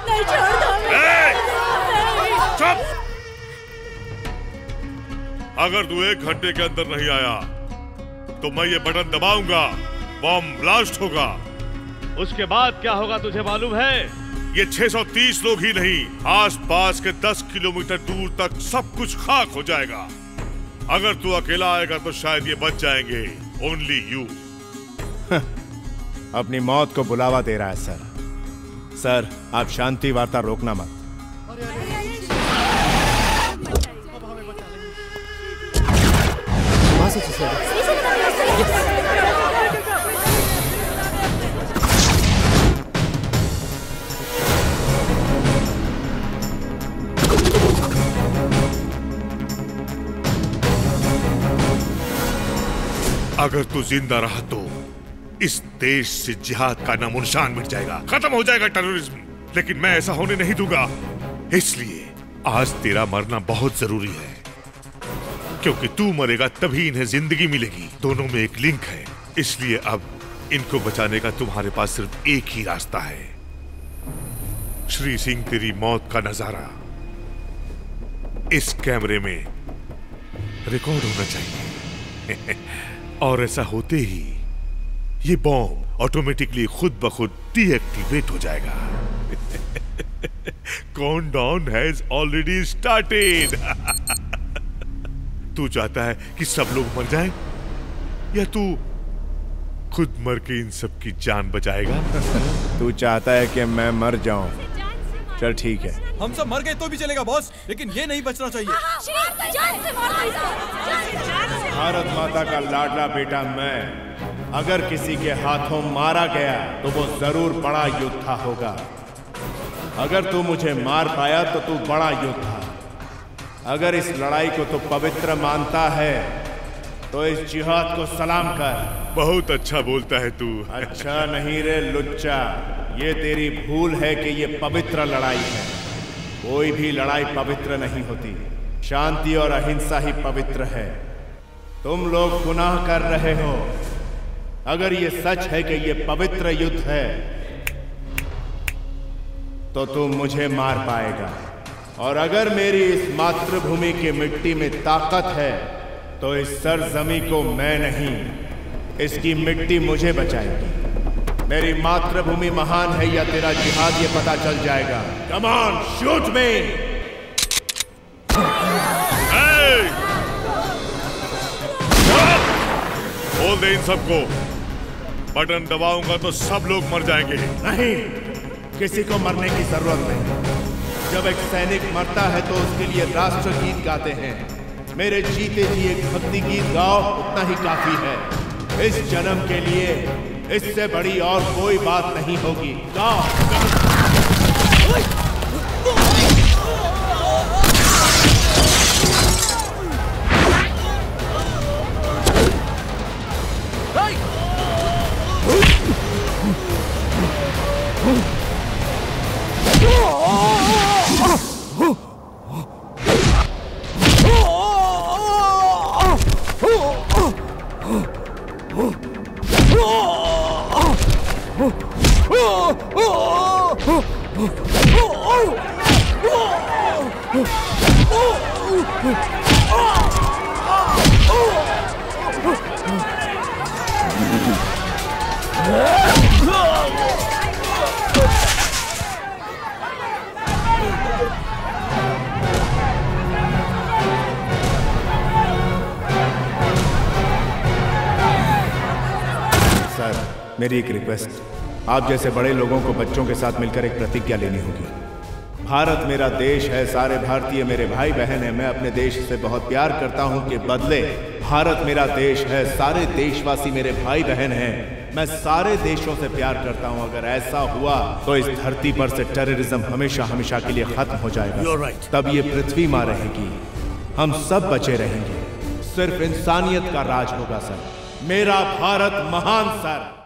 नहीं छोड़ दो। चुप! अगर तू 1 घंटे के अंदर नहीं आया तो मैं ये बटन दबाऊंगा, बॉम्ब ब्लास्ट होगा। उसके बाद क्या होगा तुझे मालूम है? ये 630 लोग ही नहीं, आसपास के 10 किलोमीटर दूर तक सब कुछ खाक हो जाएगा। अगर तू अकेला आएगा तो शायद ये बच जाएंगे। Only you. अपनी मौत को बुलावा दे रहा है सर। सर आप शांति वार्ता रोकना मत। अगर तू जिंदा रहा तो इस देश से जिहाद का नामो निशान मिट जाएगा, खत्म हो जाएगा टेररिज्म। लेकिन मैं ऐसा होने नहीं दूंगा। इसलिए आज तेरा मरना बहुत जरूरी है, क्योंकि तू मरेगा तभी इन्हें जिंदगी मिलेगी। दोनों में एक लिंक है। इसलिए अब इनको बचाने का तुम्हारे पास सिर्फ एक ही रास्ता है। श्री सिंह, तेरी मौत का नजारा इस कैमरे में रिकॉर्ड होना चाहिए। और ऐसा होते ही ये बॉम्ब ऑटोमेटिकली खुद ब खुद डीएक्टिवेट हो जाएगा। Countdown has already started. तू चाहता है कि सब लोग मर जाएं, या तू खुद मर के इन सब की जान बचाएगा? तू चाहता है कि मैं मर जाऊं? चल ठीक है। हम सब मर गए तो भी चलेगा बॉस, लेकिन ये नहीं बचना चाहिए। भारत माता का लाडला बेटा मैं अगर किसी के हाथों मारा गया तो वो जरूर बड़ा योद्धा होगा। अगर तू मुझे मार पाया तो तू बड़ा योद्धा। अगर इस लड़ाई को तू पवित्र मानता है तो इस जिहाद को सलाम कर। बहुत अच्छा बोलता है तू। अच्छा नहीं रे लुच्चा, ये तेरी भूल है कि ये पवित्र लड़ाई है। कोई भी लड़ाई पवित्र नहीं होती, शांति और अहिंसा ही पवित्र है। तुम लोग गुनाह कर रहे हो। अगर ये सच है कि ये पवित्र युद्ध है तो तुम मुझे मार पाएगा, और अगर मेरी इस मातृभूमि की मिट्टी में ताकत है तो इस सरजमी को मैं नहीं, इसकी मिट्टी मुझे बचाएगी। मेरी मातृभूमि महान है या तेरा जिहाद, ये पता चल जाएगा। कम ऑन, शूट मी। बोल दे इन सबको, बटन दबाऊंगा तो सब लोग मर जाएंगे। नहीं, किसी को मरने की जरूरत नहीं। जब एक सैनिक मरता है तो उसके लिए राष्ट्र गीत गाते हैं। मेरे जीते जी एक भक्ति गीत गाओ, उतना ही काफी है। इस जन्म के लिए इससे बड़ी और कोई बात नहीं होगी। गाओ। सर, मेरी एक रिक्वेस्ट, आप जैसे बड़े लोगों को बच्चों के साथ मिलकर एक प्रतिज्ञा लेनी होगी। भारत मेरा देश है, सारे भारतीय मेरे भाई बहन हैं, मैं अपने देश से बहुत प्यार करता हूं कि बदले भारत मेरा देश है, सारे देशवासी मेरे भाई बहन हैं, मैं सारे देशों से प्यार करता हूं। अगर ऐसा हुआ तो इस धरती पर से टेररिज्म हमेशा हमेशा के लिए खत्म हो जाएगा। तब ये पृथ्वी मां रहेगी, हम सब बचे रहेंगे, सिर्फ इंसानियत का राज होगा सर। मेरा भारत महान सर।